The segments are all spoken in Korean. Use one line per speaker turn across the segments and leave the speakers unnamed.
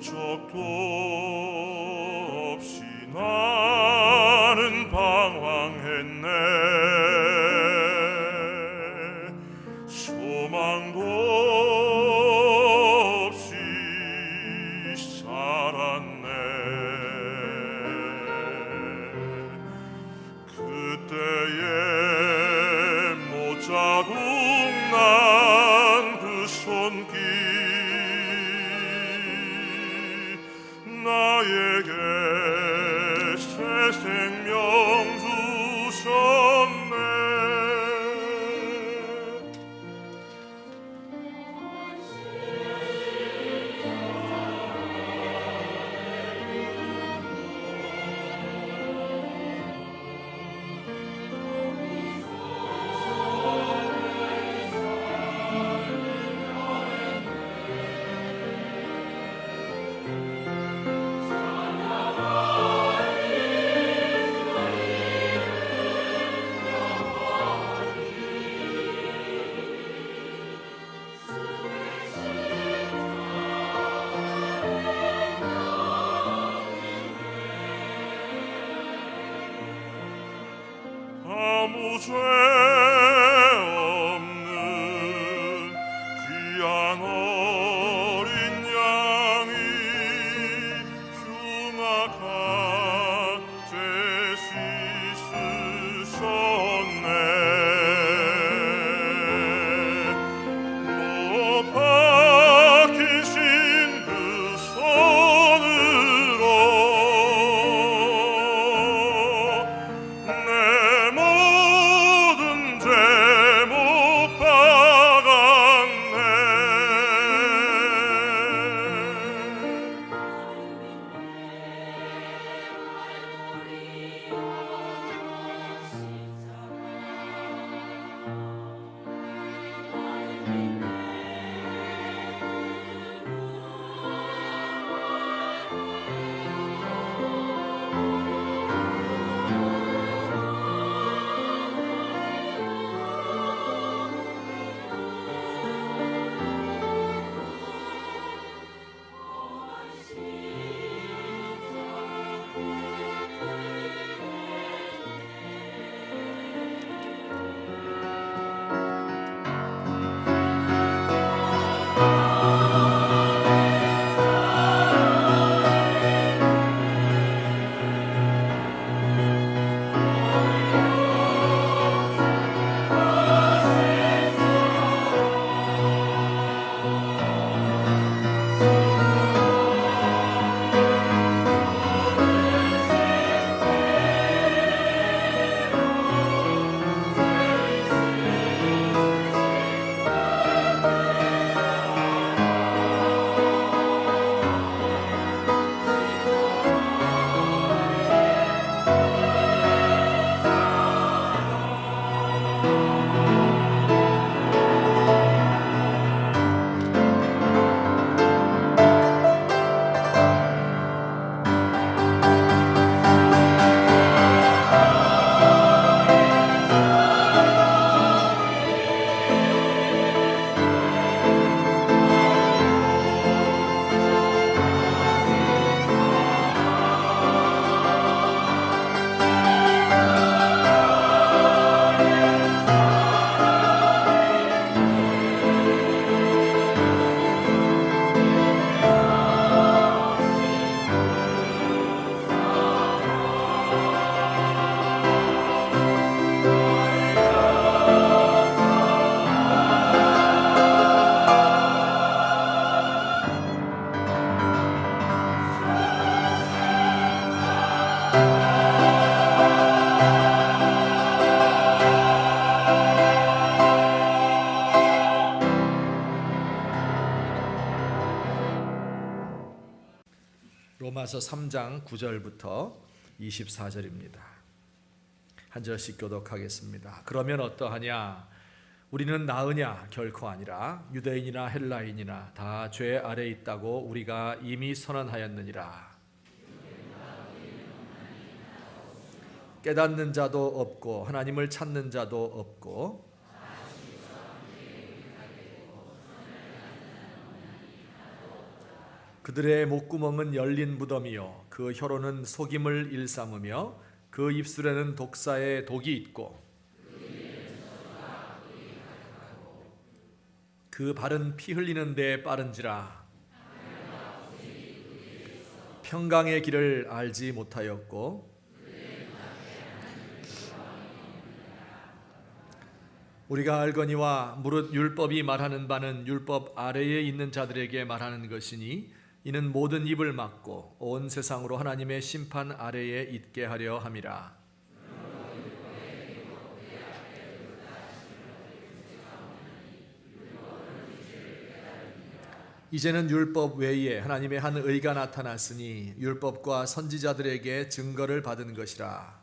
적도 없이 나는 방황했네. 소망도 없이 살았네. 그때에 모자국 난 그 손길 나에게 새 생명 주셨네. 아무 죄 없는 귀한 어린 양이 흉악한 죄 씻으셨네. 못 박히신 그 손으로 내 모든 죄 못 박았네.
로마서 3장 9절부터 24절입니다. 한 절씩 교독하겠습니다. 그러면 어떠하냐? 우리는 나으냐? 결코 아니라. 유대인이나 헬라인이나 다 죄 아래 있다고 우리가 이미 선언하였느니라. 깨닫는 자도 없고 하나님을 찾는 자도 없고 그들의 목구멍은 열린 무덤이요 그 혀로는 속임을 일삼으며 그 입술에는 독사의 독이 있고 그 발은 피 흘리는 데 빠른지라 평강의 길을 알지 못하였고 우리가 알거니와 무릇 율법이 말하는 바는 율법 아래에 있는 자들에게 말하는 것이니 이는 모든 입을 막고 온 세상으로 하나님의 심판 아래에 있게 하려 함이라. 이제는 율법 외에 하나님의 한 의가 나타났으니 율법과 선지자들에게 증거를 받은 것이라.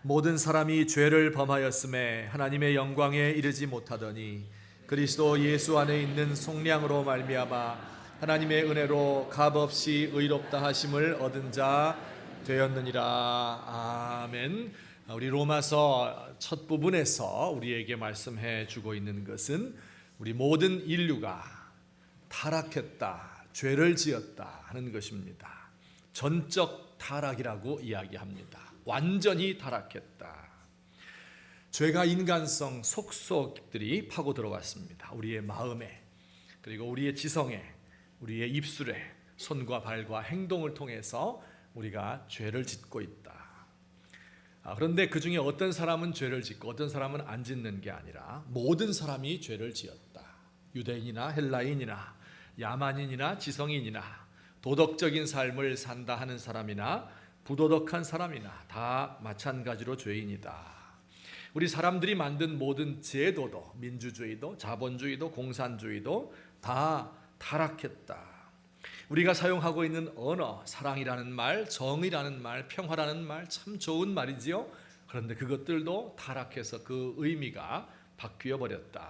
모든 사람이 죄를 범하였음에 하나님의 영광에 이르지 못하더니 그리스도 예수 안에 있는 속량으로 말미암아 하나님의 은혜로 값없이 의롭다 하심을 얻은 자 되었느니라. 아멘. 우리 로마서 첫 부분에서 우리에게 말씀해 주고 있는 것은 우리 모든 인류가 타락했다, 죄를 지었다 하는 것입니다. 전적 타락이라고 이야기합니다. 완전히 타락했다. 죄가 인간성 속속들이 파고 들어갔습니다. 우리의 마음에, 그리고 우리의 지성에, 우리의 입술에, 손과 발과 행동을 통해서 우리가 죄를 짓고 있다. 그런데 그 중에 어떤 사람은 죄를 짓고 어떤 사람은 안 짓는 게 아니라 모든 사람이 죄를 지었다. 유대인이나 헬라인이나 야만인이나 지성인이나 도덕적인 삶을 산다 하는 사람이나 부도덕한 사람이나 다 마찬가지로 죄인이다. 우리 사람들이 만든 모든 제도도, 민주주의도, 자본주의도, 공산주의도 다 타락했다. 우리가 사용하고 있는 언어, 사랑이라는 말, 정의라는 말, 평화라는 말 참 좋은 말이지요. 그런데 그것들도 타락해서 그 의미가 바뀌어 버렸다.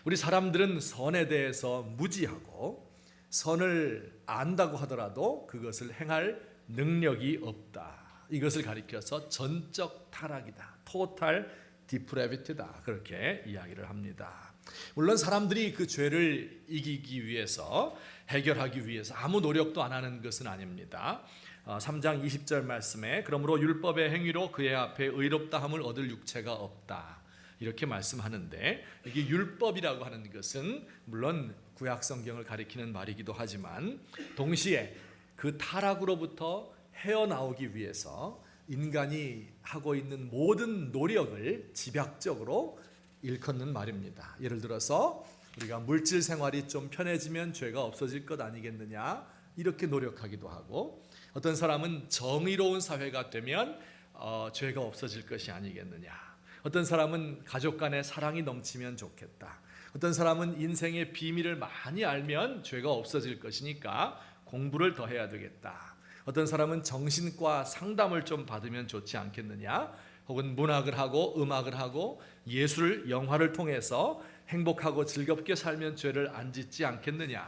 우리 사람들은 선에 대해서 무지하고 선을 안다고 하더라도 그것을 행할 능력이 없다. 이것을 가리켜서 전적 타락이다. 토탈 디프레비티다. 그렇게 이야기를 합니다. 물론 사람들이 그 죄를 이기기 위해서, 해결하기 위해서 아무 노력도 안 하는 것은 아닙니다. 3장 20절 말씀에 그러므로 율법의 행위로 그의 앞에 의롭다함을 얻을 육체가 없다. 이렇게 말씀하는데, 이게 율법이라고 하는 것은 물론 구약 성경을 가리키는 말이기도 하지만 동시에 그 타락으로부터 헤어나오기 위해서 인간이 하고 있는 모든 노력을 집약적으로 일컫는 말입니다. 예를 들어서 우리가 물질 생활이 좀 편해지면 죄가 없어질 것 아니겠느냐 이렇게 노력하기도 하고, 어떤 사람은 정의로운 사회가 되면 죄가 없어질 것이 아니겠느냐, 어떤 사람은 가족 간의 사랑이 넘치면 좋겠다, 어떤 사람은 인생의 비밀을 많이 알면 죄가 없어질 것이니까 공부를 더 해야 되겠다, 어떤 사람은 정신과 상담을 좀 받으면 좋지 않겠느냐, 혹은 문학을 하고 음악을 하고 예술, 영화를 통해서 행복하고 즐겁게 살면 죄를 안 짓지 않겠느냐,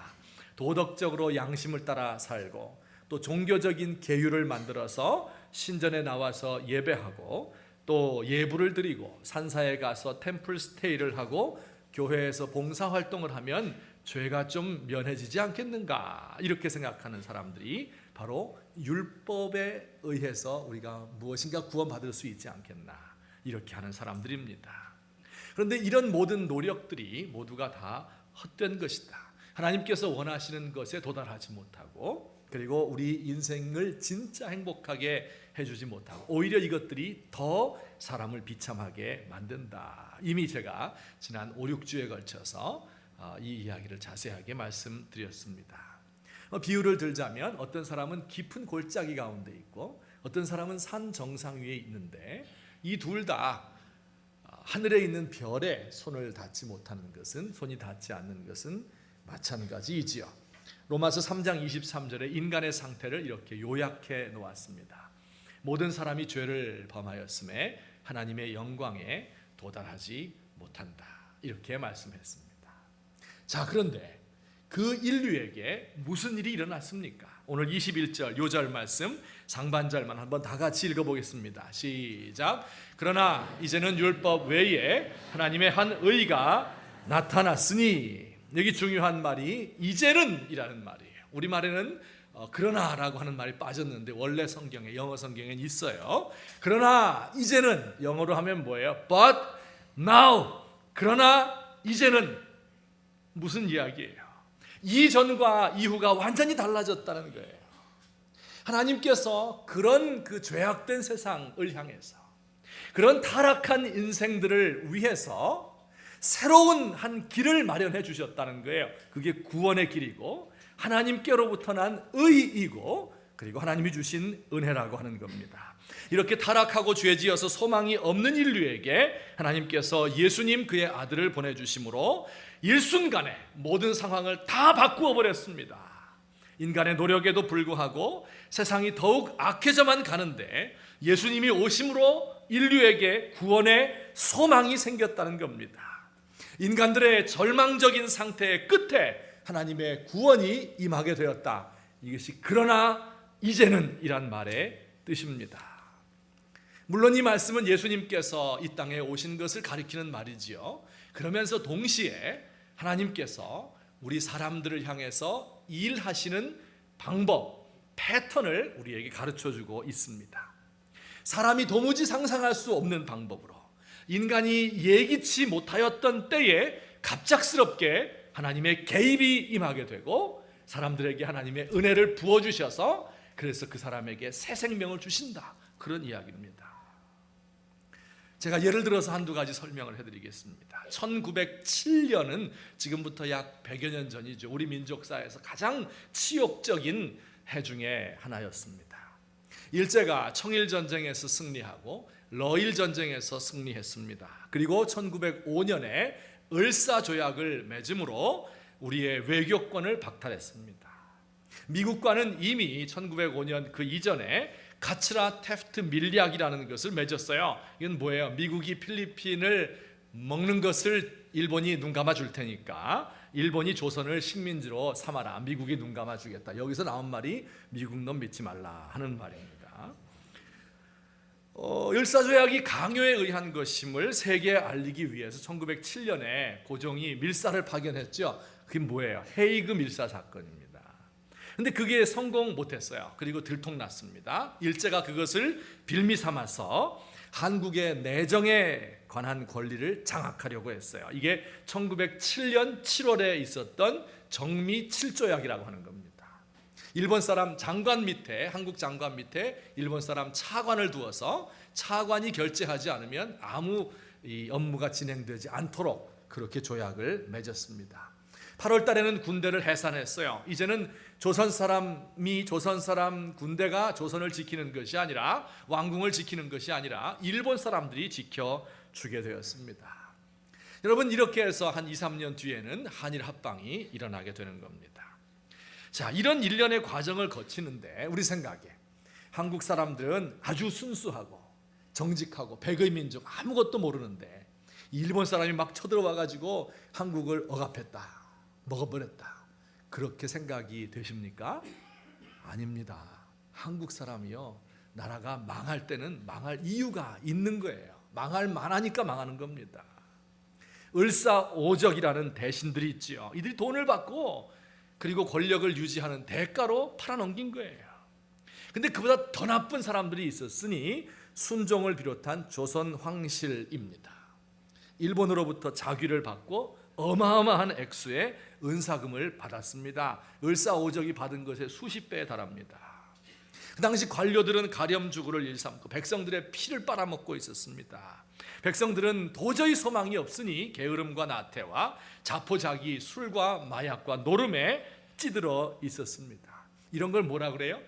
도덕적으로 양심을 따라 살고 또 종교적인 계율을 만들어서 신전에 나와서 예배하고 또 예불을 드리고 산사에 가서 템플 스테이를 하고 교회에서 봉사활동을 하면 죄가 좀 면해지지 않겠는가, 이렇게 생각하는 사람들이 바로 율법에 의해서 우리가 무엇인가 구원받을 수 있지 않겠나, 이렇게 하는 사람들입니다. 그런데 이런 모든 노력들이 모두가 다 헛된 것이다. 하나님께서 원하시는 것에 도달하지 못하고, 그리고 우리 인생을 진짜 행복하게 해주지 못하고, 오히려 이것들이 더 사람을 비참하게 만든다. 이미 제가 지난 5, 6주에 걸쳐서 이 이야기를 자세하게 말씀드렸습니다. 비유를 들자면 어떤 사람은 깊은 골짜기 가운데 있고 어떤 사람은 산 정상 위에 있는데, 이 둘 다 하늘에 있는 별에 손을 닿지 못하는 것은, 손이 닿지 않는 것은 마찬가지이지요. 로마서 3장 23절에 인간의 상태를 이렇게 요약해 놓았습니다. 모든 사람이 죄를 범하였음에 하나님의 영광에 도달하지 못한다. 이렇게 말씀했습니다. 자, 그런데 그 인류에게 무슨 일이 일어났습니까? 오늘 21절 요절 말씀 상반절만 한번 다 같이 읽어보겠습니다. 시작. 그러나 이제는 율법 외에 하나님의 한 의가 나타났으니, 여기 중요한 말이 이제는 이라는 말이에요. 우리말에는 그러나라고 하는 말이 빠졌는데 원래 성경에, 영어 성경엔 있어요. 그러나 이제는, 영어로 하면 뭐예요? But now. 그러나 이제는 무슨 이야기예요? 이전과 이후가 완전히 달라졌다는 거예요. 하나님께서 그런 그 죄악된 세상을 향해서, 그런 타락한 인생들을 위해서 새로운 한 길을 마련해 주셨다는 거예요. 그게 구원의 길이고 하나님께로부터 난 의이고, 그리고 하나님이 주신 은혜라고 하는 겁니다. 이렇게 타락하고 죄지어서 소망이 없는 인류에게 하나님께서 예수님 그의 아들을 보내주심으로 일순간에 모든 상황을 다 바꾸어 버렸습니다. 인간의 노력에도 불구하고 세상이 더욱 악해져만 가는데 예수님이 오심으로 인류에게 구원의 소망이 생겼다는 겁니다. 인간들의 절망적인 상태의 끝에 하나님의 구원이 임하게 되었다. 이것이 그러나 이제는 이란 말의 뜻입니다. 물론 이 말씀은 예수님께서 이 땅에 오신 것을 가리키는 말이지요. 그러면서 동시에 하나님께서 우리 사람들을 향해서 일하시는 방법, 패턴을 우리에게 가르쳐주고 있습니다. 사람이 도무지 상상할 수 없는 방법으로 인간이 예기치 못하였던 때에 갑작스럽게 하나님의 개입이 임하게 되고 사람들에게 하나님의 은혜를 부어주셔서 그래서 그 사람에게 새 생명을 주신다, 그런 이야기입니다. 제가 예를 들어서 한두 가지 설명을 해드리겠습니다. 1907년은 지금부터 약 100여 년 전이죠. 우리 민족사에서 가장 치욕적인 해 중에 하나였습니다. 일제가 청일전쟁에서 승리하고 러일전쟁에서 승리했습니다. 그리고 1905년에 을사조약을 맺음으로 우리의 외교권을 박탈했습니다. 미국과는 이미 1905년 그 이전에 카츠라 테프트 밀리약이라는 것을 맺었어요. 이건 뭐예요? 미국이 필리핀을 먹는 것을 일본이 눈 감아 줄 테니까 일본이 조선을 식민지로 삼아라, 미국이 눈 감아 주겠다. 여기서 나온 말이 미국 놈 믿지 말라 하는 말입니다. 을사조약이 강요에 의한 것임을 세계에 알리기 위해서 1907년에 고종이 밀사를 파견했죠. 그게 뭐예요? 헤이그 밀사 사건입니다. 근데 그게 성공 못했어요. 그리고 들통났습니다. 일제가 그것을 빌미 삼아서 한국의 내정에 관한 권리를 장악하려고 했어요. 이게 1907년 7월에 있었던 정미 7조약이라고 하는 겁니다. 일본 사람 장관 밑에, 한국 장관 밑에 일본 사람 차관을 두어서 차관이 결재하지 않으면 아무 업무가 진행되지 않도록 그렇게 조약을 맺었습니다. 8월 달에는 군대를 해산했어요. 이제는 조선 사람 군대가 조선을 지키는 것이 아니라, 왕궁을 지키는 것이 아니라 일본 사람들이 지켜주게 되었습니다. 여러분, 이렇게 해서 한 2, 3년 뒤에는 한일 합방이 일어나게 되는 겁니다. 자, 이런 일련의 과정을 거치는데 우리 생각에 한국 사람들은 아주 순수하고 정직하고 백의 민족, 아무것도 모르는데 일본 사람이 막 쳐들어와 가지고 한국을 억압했다, 먹어버렸다, 그렇게 생각이 되십니까? 아닙니다. 한국 사람이요, 나라가 망할 때는 망할 이유가 있는 거예요. 망할 만하니까 망하는 겁니다. 을사오적이라는 대신들이 있지요. 이들이 돈을 받고 그리고 권력을 유지하는 대가로 팔아넘긴 거예요. 근데 그보다 더 나쁜 사람들이 있었으니 순종을 비롯한 조선 황실입니다. 일본으로부터 자귀를 받고 어마어마한 액수의 은사금을 받았습니다. 을사오적이 받은 것의 수십 배에 달합니다. 그 당시 관료들은 가렴주구를 일삼고 백성들의 피를 빨아먹고 있었습니다. 백성들은 도저히 소망이 없으니 게으름과 나태와 자포자기, 술과 마약과 노름에 찌들어 있었습니다. 이런 걸 뭐라 그래요?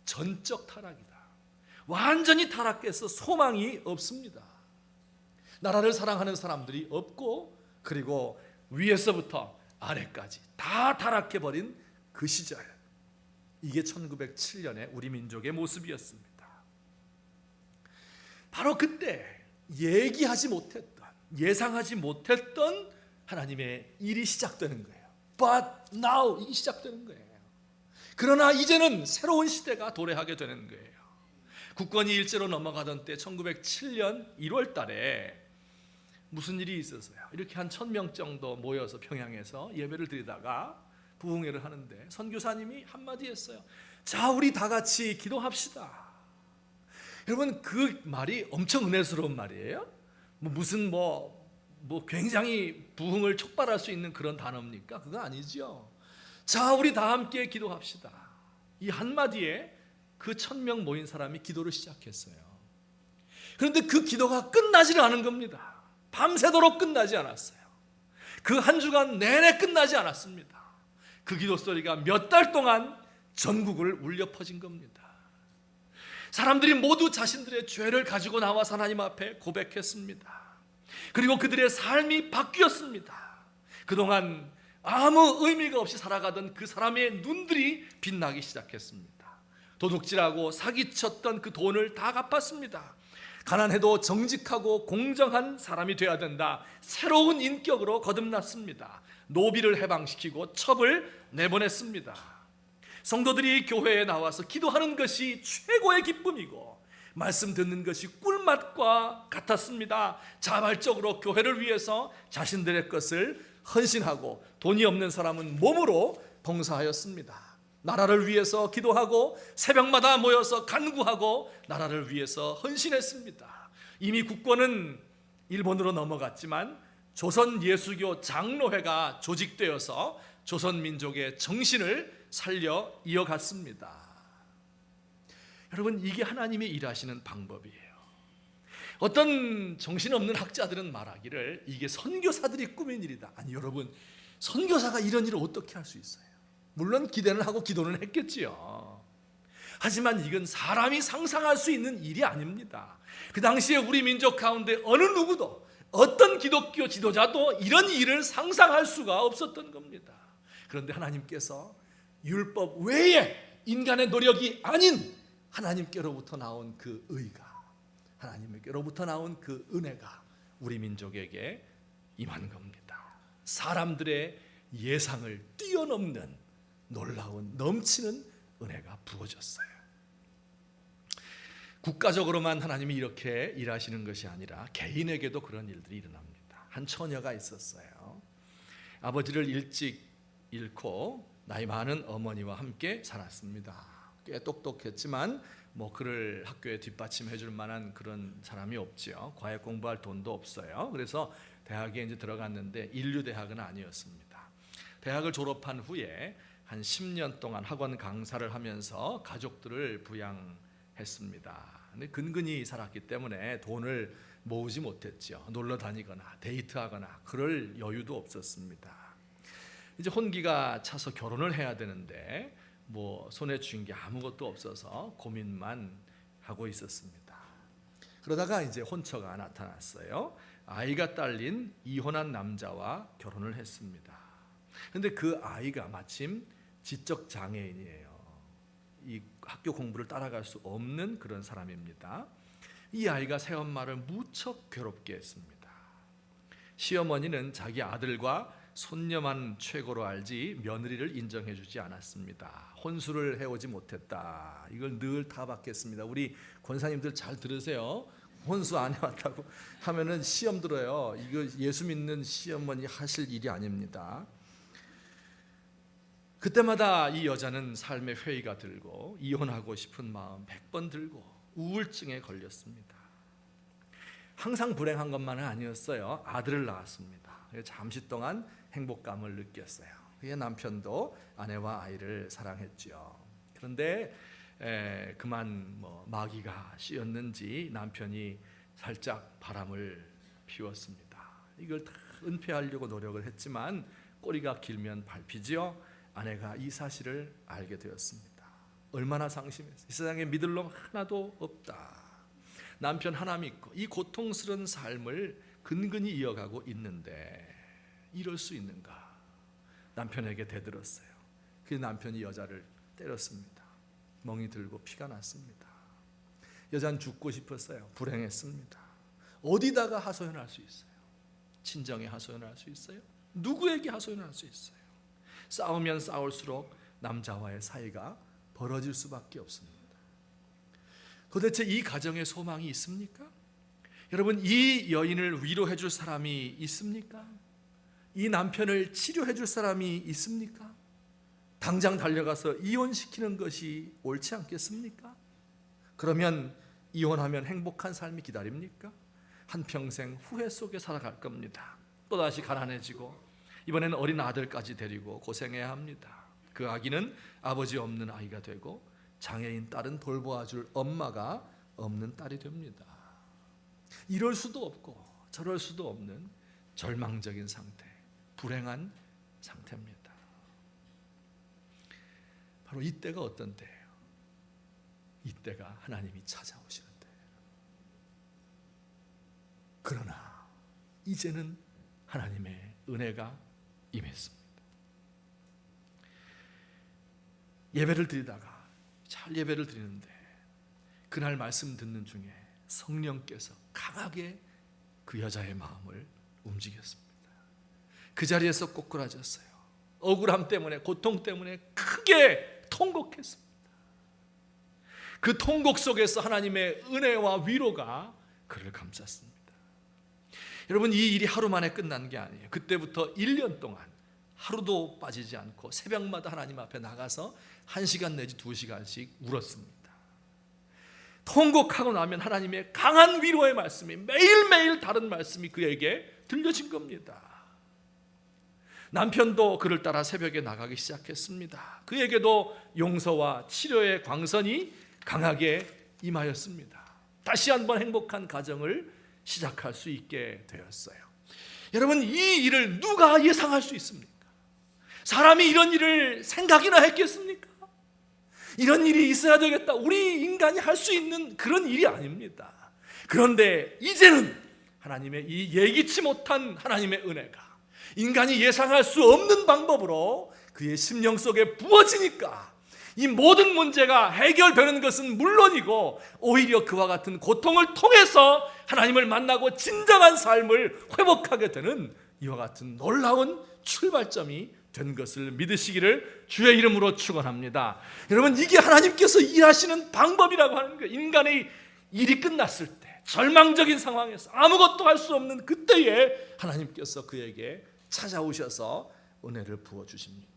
전적 타락이다. 완전히 타락해서 소망이 없습니다. 나라를 사랑하는 사람들이 없고, 그리고 위에서부터 아래까지 다 타락해버린 그 시절, 이게 1907년의 우리 민족의 모습이었습니다. 바로 그때 얘기하지 못했던, 예상하지 못했던 하나님의 일이 시작되는 거예요. But now, 이게 시작되는 거예요. 그러나 이제는 새로운 시대가 도래하게 되는 거예요. 국권이 일제로 넘어가던 때 1907년 1월 달에 무슨 일이 있었어요. 이렇게 한 1000명 정도 모여서 평양에서 예배를 드리다가 부흥회를 하는데 선교사님이 한마디 했어요. 자, 우리 다 같이 기도합시다. 여러분, 그 말이 엄청 은혜스러운 말이에요. 무슨 굉장히 부흥을 촉발할 수 있는 그런 단어입니까? 그거 아니죠. 자, 우리 다 함께 기도합시다. 이 한마디에 그 1000명 모인 사람이 기도를 시작했어요. 그런데 그 기도가 끝나지를 않은 겁니다. 밤새도록 끝나지 않았어요. 그 한 주간 내내 끝나지 않았습니다. 그 기도 소리가 몇 달 동안 전국을 울려 퍼진 겁니다. 사람들이 모두 자신들의 죄를 가지고 나와서 하나님 앞에 고백했습니다. 그리고 그들의 삶이 바뀌었습니다. 그동안 아무 의미가 없이 살아가던 그 사람의 눈들이 빛나기 시작했습니다. 도둑질하고 사기쳤던 그 돈을 다 갚았습니다. 가난해도 정직하고 공정한 사람이 되어야 된다. 새로운 인격으로 거듭났습니다. 노비를 해방시키고 첩을 내보냈습니다. 성도들이 교회에 나와서 기도하는 것이 최고의 기쁨이고 말씀 듣는 것이 꿀맛과 같았습니다. 자발적으로 교회를 위해서 자신들의 것을 헌신하고 돈이 없는 사람은 몸으로 봉사하였습니다. 나라를 위해서 기도하고 새벽마다 모여서 간구하고 나라를 위해서 헌신했습니다. 이미 국권은 일본으로 넘어갔지만 조선 예수교 장로회가 조직되어서 조선 민족의 정신을 살려 이어갔습니다. 여러분, 이게 하나님이 일하시는 방법이에요. 어떤 정신없는 학자들은 말하기를 이게 선교사들이 꾸민 일이다. 아니, 여러분, 선교사가 이런 일을 어떻게 할 수 있어요? 물론 기대는 하고 기도는 했겠지요. 하지만 이건 사람이 상상할 수 있는 일이 아닙니다. 그 당시에 우리 민족 가운데 어느 누구도, 어떤 기독교 지도자도 이런 일을 상상할 수가 없었던 겁니다. 그런데 하나님께서 율법 외에 인간의 노력이 아닌 하나님께로부터 나온 그 의가, 하나님께로부터 나온 그 은혜가 우리 민족에게 임한 겁니다. 사람들의 예상을 뛰어넘는 놀라운 넘치는 은혜가 부어졌어요. 국가적으로만 하나님이 이렇게 일하시는 것이 아니라 개인에게도 그런 일들이 일어납니다. 한 처녀가 있었어요. 아버지를 일찍 잃고 나이 많은 어머니와 함께 살았습니다. 꽤 똑똑했지만 그를 학교에 뒷받침해 줄 만한 그런 사람이 없지요. 과외 공부할 돈도 없어요. 그래서 대학에 이제 들어갔는데 인류대학은 아니었습니다. 대학을 졸업한 후에 한 10년 동안 학원 강사를 하면서 가족들을 부양했습니다. 근데 근근히 살았기 때문에 돈을 모으지 못했죠. 놀러 다니거나 데이트하거나 그럴 여유도 없었습니다. 이제 혼기가 차서 결혼을 해야 되는데 손에 쥔 게 아무것도 없어서 고민만 하고 있었습니다. 그러다가 이제 혼처가 나타났어요. 아이가 딸린 이혼한 남자와 결혼을 했습니다. 근데 그 아이가 마침 지적 장애인이에요. 이 학교 공부를 따라갈 수 없는 그런 사람입니다. 이 아이가 새엄마를 무척 괴롭게 했습니다. 시어머니는 자기 아들과 손녀만 최고로 알지 며느리를 인정해 주지 않았습니다. 혼수를 해오지 못했다. 이걸 늘 타박했습니다. 우리 권사님들 잘 들으세요. 혼수 안 해왔다고 하면은 시험 들어요. 이거 예수 믿는 시어머니 하실 일이 아닙니다. 그때마다 이 여자는 삶의 회의가 들고 이혼하고 싶은 마음 100번 들고 우울증에 걸렸습니다. 항상 불행한 것만은 아니었어요. 아들을 낳았습니다. 잠시 동안 행복감을 느꼈어요. 그의 남편도 아내와 아이를 사랑했죠. 그런데 그만 마귀가 씌었는지 남편이 살짝 바람을 피웠습니다. 이걸 다 은폐하려고 노력을 했지만 꼬리가 길면 밟히지요. 아내가 이 사실을 알게 되었습니다. 얼마나 상심했어요. 이 세상에 믿을 놈 하나도 없다. 남편 하나 믿고 이 고통스러운 삶을 근근히 이어가고 있는데 이럴 수 있는가? 남편에게 대들었어요. 그 남편이 여자를 때렸습니다. 멍이 들고 피가 났습니다. 여자는 죽고 싶었어요. 불행했습니다. 어디다가 하소연할 수 있어요? 친정에 하소연할 수 있어요? 누구에게 하소연할 수 있어요? 싸우면 싸울수록 남자와의 사이가 벌어질 수밖에 없습니다. 도대체 이 가정에 소망이 있습니까? 여러분, 이 여인을 위로해 줄 사람이 있습니까? 이 남편을 치료해 줄 사람이 있습니까? 당장 달려가서 이혼시키는 것이 옳지 않겠습니까? 그러면 이혼하면 행복한 삶이 기다립니까? 한평생 후회 속에 살아갈 겁니다. 또다시 가난해지고 이번에는 어린 아들까지 데리고 고생해야 합니다. 그 아기는 아버지 없는 아이가 되고 장애인 딸은 돌보아줄 엄마가 없는 딸이 됩니다. 이럴 수도 없고 저럴 수도 없는 절망적인 상태, 불행한 상태입니다. 바로 이때가 어떤 때예요? 이때가 하나님이 찾아오시는 때예요. 그러나 이제는 하나님의 은혜가 임했습니다. 예배를 드리다가 잘 예배를 드리는데 그날 말씀 듣는 중에 성령께서 강하게 그 여자의 마음을 움직였습니다. 그 자리에서 꼬꾸라졌어요. 억울함 때문에, 고통 때문에 크게 통곡했습니다. 그 통곡 속에서 하나님의 은혜와 위로가 그를 감쌌습니다. 여러분, 이 일이 하루 만에 끝난 게 아니에요. 그때부터 1년 동안 하루도 빠지지 않고 새벽마다 하나님 앞에 나가서 1시간 내지 2시간씩 울었습니다. 통곡하고 나면 하나님의 강한 위로의 말씀이 매일매일 다른 말씀이 그에게 들려진 겁니다. 남편도 그를 따라 새벽에 나가기 시작했습니다. 그에게도 용서와 치료의 광선이 강하게 임하였습니다. 다시 한번 행복한 가정을 시작할 수 있게 되었어요. 여러분, 이 일을 누가 예상할 수 있습니까? 사람이 이런 일을 생각이나 했겠습니까? 이런 일이 있어야 되겠다, 우리 인간이 할 수 있는 그런 일이 아닙니다. 그런데 이제는 하나님의 이 예기치 못한 하나님의 은혜가 인간이 예상할 수 없는 방법으로 그의 심령 속에 부어지니까 이 모든 문제가 해결되는 것은 물론이고 오히려 그와 같은 고통을 통해서 하나님을 만나고 진정한 삶을 회복하게 되는 이와 같은 놀라운 출발점이 된 것을 믿으시기를 주의 이름으로 축원합니다. 여러분, 이게 하나님께서 일하시는 방법이라고 하는 거예요. 인간의 일이 끝났을 때, 절망적인 상황에서 아무것도 할 수 없는 그때에 하나님께서 그에게 찾아오셔서 은혜를 부어주십니다.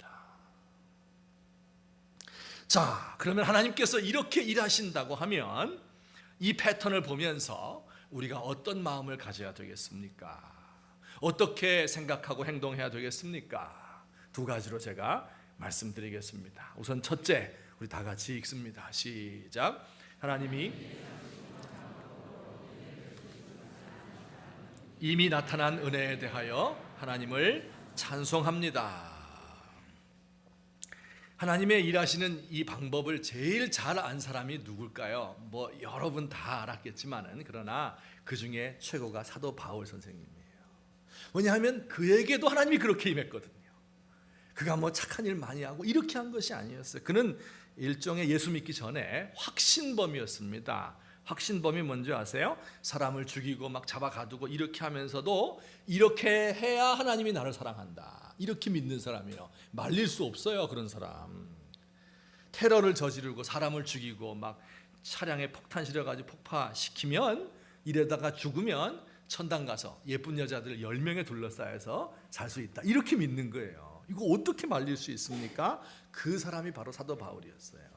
자, 그러면 하나님께서 이렇게 일하신다고 하면 이 패턴을 보면서 우리가 어떤 마음을 가져야 되겠습니까? 어떻게 생각하고 행동해야 되겠습니까? 두 가지로 제가 말씀드리겠습니다. 우선 첫째, 우리 다 같이 읽습니다. 시작. 하나님이 이미 나타난 은혜에 대하여 하나님을 찬송합니다. 하나님의 일하시는 이 방법을 제일 잘 안 사람이 누굴까요? 뭐 여러분 다 알았겠지만은, 그러나 그 중에 최고가 사도 바울 선생님이에요. 왜냐하면 그에게도 하나님이 그렇게 임했거든요. 그가 뭐 착한 일 많이 하고 이렇게 한 것이 아니었어요. 그는 일종의 예수 믿기 전에 확신범이었습니다. 확신범이 뭔지 아세요? 사람을 죽이고 막 잡아 가두고 이렇게 하면서도 이렇게 해야 하나님이 나를 사랑한다, 이렇게 믿는 사람이에요. 말릴 수 없어요, 그런 사람. 테러를 저지르고 사람을 죽이고 막 차량에 폭탄 실어가지고 폭파시키면, 이래다가 죽으면 천당 가서 예쁜 여자들 10명에 둘러싸여서 살 수 있다, 이렇게 믿는 거예요. 이거 어떻게 말릴 수 있습니까? 그 사람이 바로 사도 바울이었어요.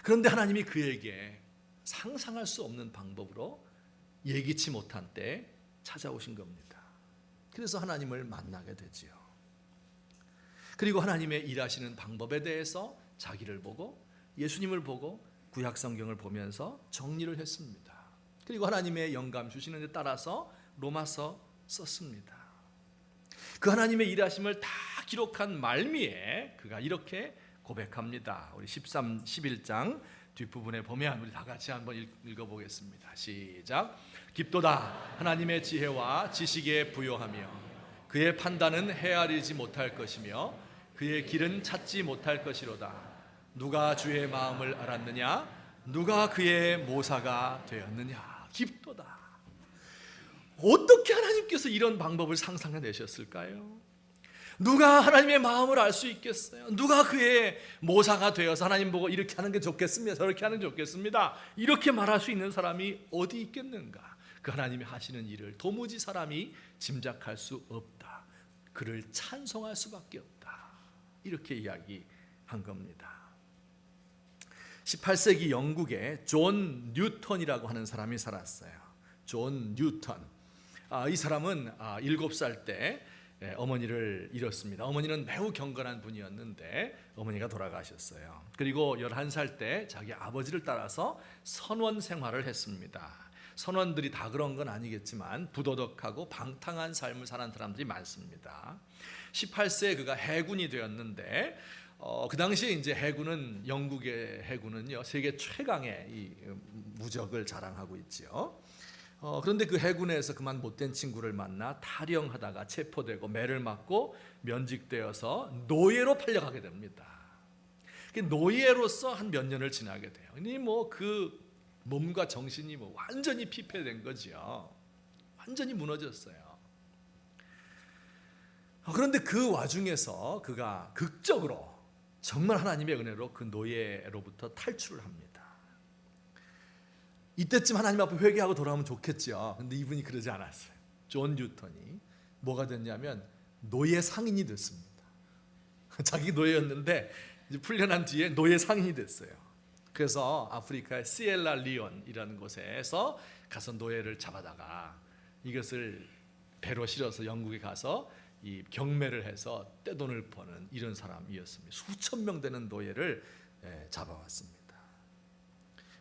그런데 하나님이 그에게 상상할 수 없는 방법으로 예기치 못한 때에 찾아오신 겁니다. 그래서 하나님을 만나게 되지요. 그리고 하나님의 일하시는 방법에 대해서 자기를 보고 예수님을 보고 구약 성경을 보면서 정리를 했습니다. 그리고 하나님의 영감 주시는 데 따라서 로마서 썼습니다. 그 하나님의 일하심을 다 기록한 말미에 그가 이렇게 고백합니다. 우리 11장 뒷부분에 보면 우리 다 같이 한번 읽어보겠습니다. 시작. 깊도다 하나님의 지혜와 지식에 부요하며 그의 판단은 헤아리지 못할 것이며 그의 길은 찾지 못할 것이로다. 누가 주의 마음을 알았느냐? 누가 그의 모사가 되었느냐? 깊도다. 어떻게 하나님께서 이런 방법을 상상해내셨을까요? 누가 하나님의 마음을 알 수 있겠어요? 누가 그의 모사가 되어서 하나님 보고 이렇게 하는 게 좋겠습니다, 저렇게 하는 게 좋겠습니다, 이렇게 말할 수 있는 사람이 어디 있겠는가? 그 하나님이 하시는 일을 도무지 사람이 짐작할 수 없다. 그를 찬송할 수밖에 없다. 이렇게 이야기한 겁니다. 18세기 영국에 존 뉴턴이라고 하는 사람이 살았어요. 존 뉴턴. 이 사람은 7살 때 어머니를 잃었습니다. 어머니는 매우 경건한 분이었는데 어머니가 돌아가셨어요. 그리고 11살 때 자기 아버지를 따라서 선원 생활을 했습니다. 선원들이 다 그런 건 아니겠지만 부도덕하고 방탕한 삶을 사는 사람들이 많습니다. 18세에 그가 해군이 되었는데 그 당시에 이제 해군은, 영국의 해군은요, 세계 최강의 이 무적을 자랑하고 있지요. 그런데 그 해군에서 그만 못된 친구를 만나 탈영하다가 체포되고 매를 맞고 면직되어서 노예로 팔려가게 됩니다. 노예로서 한 몇 년을 지나게 돼요. 그 몸과 정신이 완전히 피폐된 거죠. 완전히 무너졌어요. 그런데 그 와중에서 그가 극적으로 정말 하나님의 은혜로 그 노예로부터 탈출을 합니다. 이때쯤 하나님 앞에 회개하고 돌아오면 좋겠죠. 근데 이분이 그러지 않았어요. 존 뉴턴이 뭐가 됐냐면 노예 상인이 됐습니다. 자기 노예였는데 이제 풀려난 뒤에 노예 상인이 됐어요. 그래서 아프리카의 시엘라리온이라는 곳에서 가서 노예를 잡아다가 이것을 배로 실어서 영국에 가서 이 경매를 해서 떼돈을 버는 이런 사람이었습니다. 수천 명 되는 노예를 잡아왔습니다.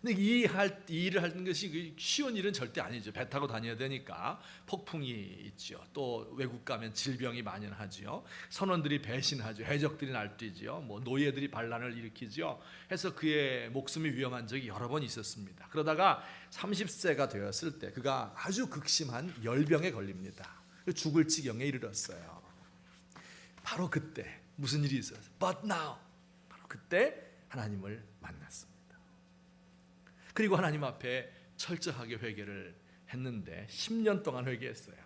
근데 이 일을 하는 것이 쉬운 일은 절대 아니죠. 배 타고 다녀야 되니까 폭풍이 있죠. 또 외국 가면 질병이 만연하죠. 선원들이 배신하죠. 해적들이 날뛰죠. 노예들이 반란을 일으키죠. 해서 그의 목숨이 위험한 적이 여러 번 있었습니다. 그러다가 30세가 되었을 때 그가 아주 극심한 열병에 걸립니다. 죽을 지경에 이르렀어요. 바로 그때 무슨 일이 있었어요? But now, 바로 그때 하나님을 만났습니다. 그리고 하나님 앞에 철저하게 회개를 했는데 10년 동안 회개했어요.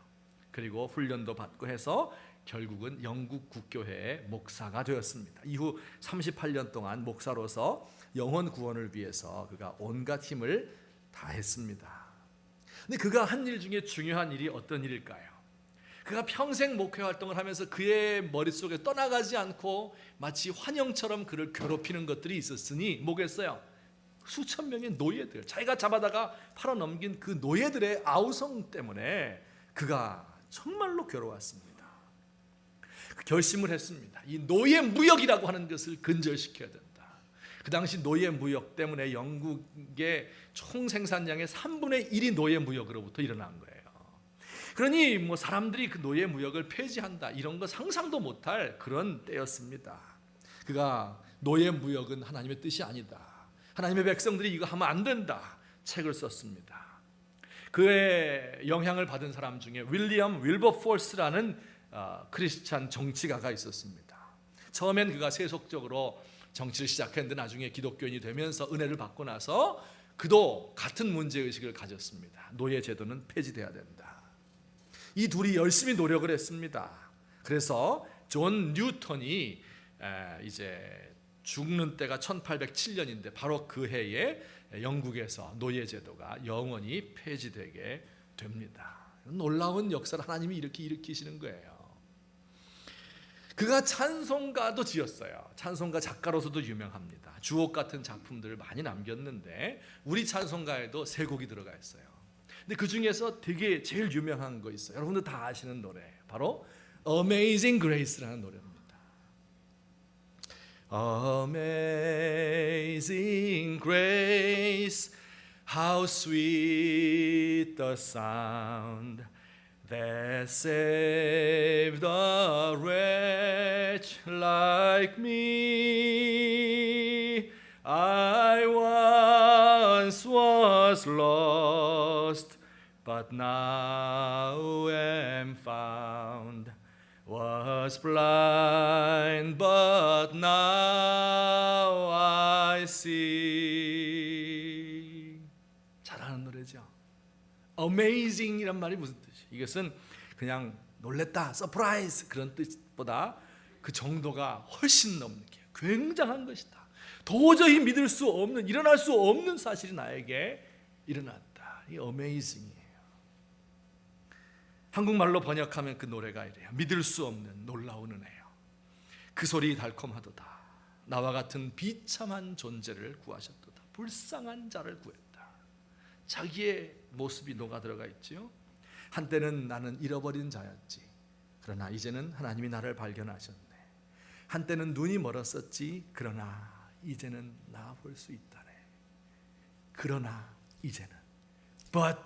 그리고 훈련도 받고 해서 결국은 영국 국교회의 목사가 되었습니다. 이후 38년 동안 목사로서 영혼 구원을 위해서 그가 온갖 힘을 다했습니다. 근데 그가 한 일 중에 중요한 일이 어떤 일일까요? 그가 평생 목회 활동을 하면서 그의 머릿속에 떠나가지 않고 마치 환영처럼 그를 괴롭히는 것들이 있었으니 뭐겠어요? 수천 명의 노예들, 자기가 잡아다가 팔아넘긴 그 노예들의 아우성 때문에 그가 정말로 괴로웠습니다. 결심을 했습니다. 이 노예 무역이라고 하는 것을 근절시켜야 된다. 그 당시 노예 무역 때문에 영국의 총 생산량의 3분의 1이 노예 무역으로부터 일어난 거예요. 그러니 사람들이 그 노예 무역을 폐지한다, 이런 거 상상도 못할 그런 때였습니다. 그가 노예 무역은 하나님의 뜻이 아니다, 하나님의 백성들이 이거 하면 안 된다, 책을 썼습니다. 그의 영향을 받은 사람 중에 윌리엄 윌버포스라는 크리스찬 정치가가 있었습니다. 처음엔 그가 세속적으로 정치를 시작했는데 나중에 기독교인이 되면서 은혜를 받고 나서 그도 같은 문제의식을 가졌습니다. 노예 제도는 폐지돼야 된다. 이 둘이 열심히 노력을 했습니다. 그래서 존 뉴턴이 이제 죽는 때가 1807년인데 바로 그 해에 영국에서 노예 제도가 영원히 폐지되게 됩니다. 놀라운 역사를 하나님이 이렇게 일으키시는 거예요. 그가 찬송가도 지었어요. 찬송가 작가로서도 유명합니다. 주옥 같은 작품들을 많이 남겼는데 우리 찬송가에도 세 곡이 들어가 있어요. 근데 그 중에서 되게 제일 유명한 거 있어요. 여러분들 다 아시는 노래, 바로 Amazing Grace라는 노래입니다. Amazing grace, how sweet the sound that saved a wretch like me. I once was lost, but now am found. Was blind, but now I see. 잘하는 노래죠. Amazing이란 말이 무슨 뜻이에요? 이것은 그냥 놀랬다, 서프라이즈 그런 것보다 그 정도가 훨씬 넘는 게 굉장한 것이다. 도저히 믿을 수 없는, 일어날 수 없는 사실이 나에게 일어났다. 이 어메이징이에요. 한국말로 번역하면 그 노래가 이래요. 믿을 수 없는 놀라운 은혜요. 그 소리 달콤하도다. 나와 같은 비참한 존재를 구하셨도다. 불쌍한 자를 구했다. 자기의 모습이 녹아들어가 있지요. 한때는 나는 잃어버린 자였지. 그러나 이제는 하나님이 나를 발견하셨네. 한때는 눈이 멀었었지. 그러나 이제는 나 볼 수 있다네. 그러나 이제는 But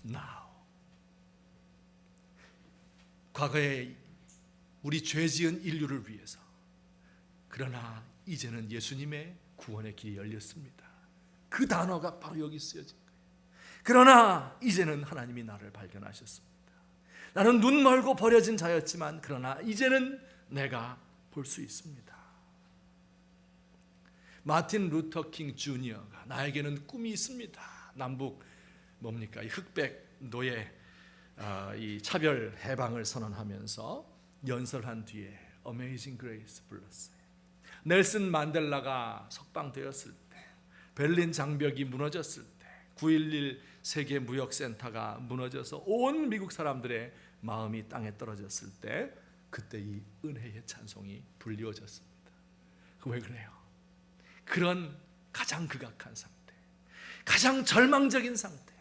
now. 과거에 우리 죄 지은 인류를 위해서, 그러나 이제는 예수님의 구원의 길이 열렸습니다. 그 단어가 바로 여기 쓰여진 거예요. 그러나 이제는 하나님이 나를 발견하셨습니다. 나는 눈 멀고 버려진 자였지만 그러나 이제는 내가 볼 수 있습니다. 마틴 루터 킹 주니어가 나에게는 꿈이 있습니다. 남북 뭡니까? 이 흑백 노예 이 차별 해방을 선언하면서 연설한 뒤에 Amazing Grace 불렀어요. 넬슨 만델라가 석방되었을 때, 베를린 장벽이 무너졌을 때, 9.11 세계 무역센터가 무너져서 온 미국 사람들의 마음이 땅에 떨어졌을 때, 그때 이 은혜의 찬송이 불리워졌습니다. 왜 그래요? 그런 가장 극악한 상태, 가장 절망적인 상태,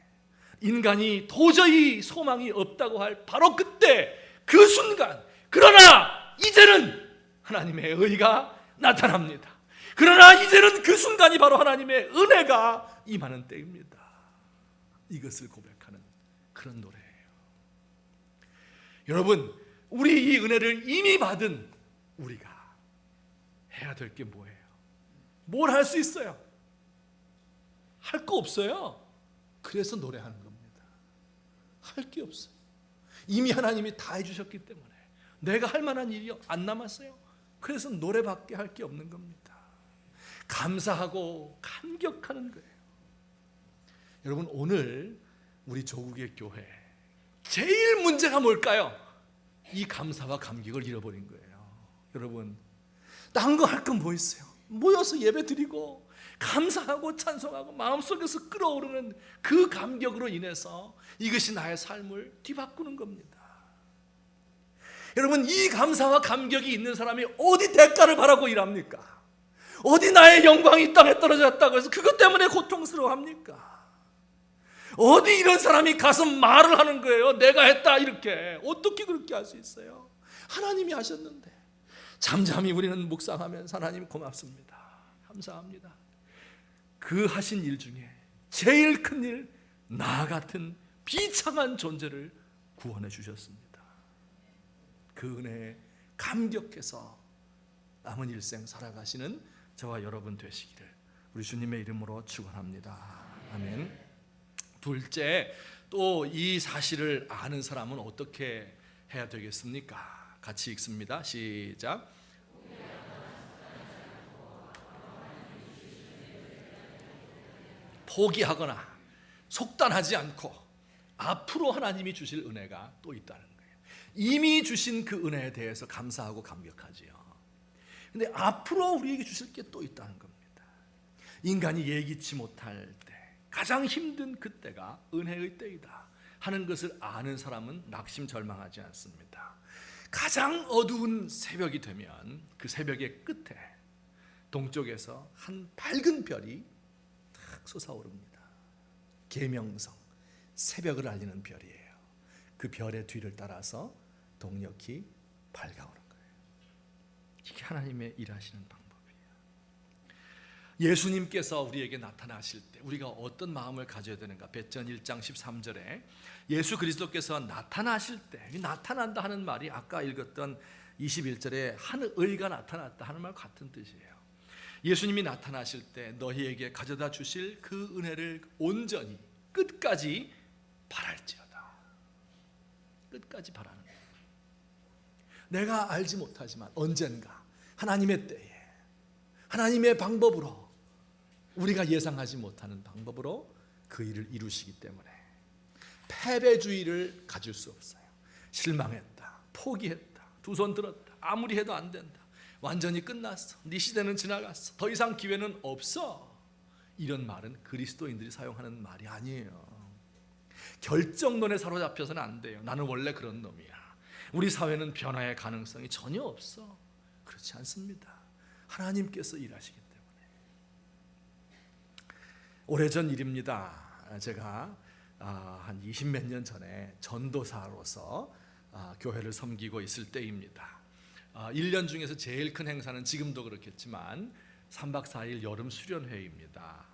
인간이 도저히 소망이 없다고 할 바로 그때, 그 순간, 그러나 이제는 하나님의 의가 나타납니다. 그러나 이제는 그 순간이 바로 하나님의 은혜가 임하는 때입니다. 이것을 고백하는 그런 노래예요. 여러분, 우리 이 은혜를 이미 받은 우리가 해야 될 게 뭐예요? 뭘 할 수 있어요? 할 거 없어요. 그래서 노래하는 겁니다. 할 게 없어요. 이미 하나님이 다 해주셨기 때문에 내가 할 만한 일이 안 남았어요. 그래서 노래밖에 할 게 없는 겁니다. 감사하고 감격하는 거예요. 여러분, 오늘 우리 조국의 교회 제일 문제가 뭘까요? 이 감사와 감격을 잃어버린 거예요. 여러분, 딴 거 할 건 뭐 있어요? 모여서 예배 드리고 감사하고 찬송하고 마음속에서 끓어오르는 그 감격으로 인해서 이것이 나의 삶을 뒤바꾸는 겁니다. 여러분, 이 감사와 감격이 있는 사람이 어디 대가를 바라고 일합니까? 어디 나의 영광이 땅에 떨어졌다고 해서 그것 때문에 고통스러워합니까? 어디 이런 사람이 가서 말을 하는 거예요? 내가 했다 이렇게. 어떻게 그렇게 할 수 있어요? 하나님이 하셨는데. 잠잠히 우리는 묵상하면서 하나님 고맙습니다, 감사합니다. 그 하신 일 중에 제일 큰 일, 나 같은 비참한 존재를 구원해 주셨습니다. 그 은혜에 감격해서 남은 일생 살아가시는 저와 여러분 되시기를 우리 주님의 이름으로 축원합니다. 아멘. 둘째, 또 이 사실을 아는 사람은 어떻게 해야 되겠습니까? 같이 읽습니다. 시작. 포기하거나 속단하지 않고 앞으로 하나님이 주실 은혜가 또 있다는 거예요. 이미 주신 그 은혜에 대해서 감사하고 감격하지요. 근데 앞으로 우리에게 주실 게 또 있다는 겁니다. 인간이 예기치 못할 때, 가장 힘든 그때가 은혜의 때이다 하는 것을 아는 사람은 낙심절망하지 않습니다. 가장 어두운 새벽이 되면 그 새벽의 끝에 동쪽에서 한 밝은 별이 탁 솟아오릅니다. 계명성, 새벽을 알리는 별이에요. 그 별의 뒤를 따라서 동력이 밝아오는 거예요. 이게 하나님의 일하시는 방법이에요. 예수님께서 우리에게 나타나실 때 우리가 어떤 마음을 가져야 되는가? 베전 1장 13절에 예수 그리스도께서 나타나실 때, 나타난다 하는 말이 아까 읽었던 21절에 한 의가 나타났다 하는 말과 같은 뜻이에요. 예수님이 나타나실 때 너희에게 가져다 주실 그 은혜를 온전히 끝까지 바랄지어다. 끝까지 바라는 거예요. 내가 알지 못하지만 언젠가 하나님의 때에 하나님의 방법으로, 우리가 예상하지 못하는 방법으로 그 일을 이루시기 때문에 패배주의를 가질 수 없어요. 실망했다, 포기했다, 두 손 들었다, 아무리 해도 안 된다. 완전히 끝났어. 네 시대는 지나갔어. 더 이상 기회는 없어. 이런 말은 그리스도인들이 사용하는 말이 아니에요. 결정론에 사로잡혀서는 안 돼요. 나는 원래 그런 놈이야. 우리 사회는 변화의 가능성이 전혀 없어. 그렇지 않습니다. 하나님께서 일하시기 때문에. 오래전 일입니다. 제가 한 20몇 년 전에 전도사로서 교회를 섬기고 있을 때입니다. 1년 중에서 제일 큰 행사는 지금도 그렇겠지만 3박 4일 여름 수련회입니다.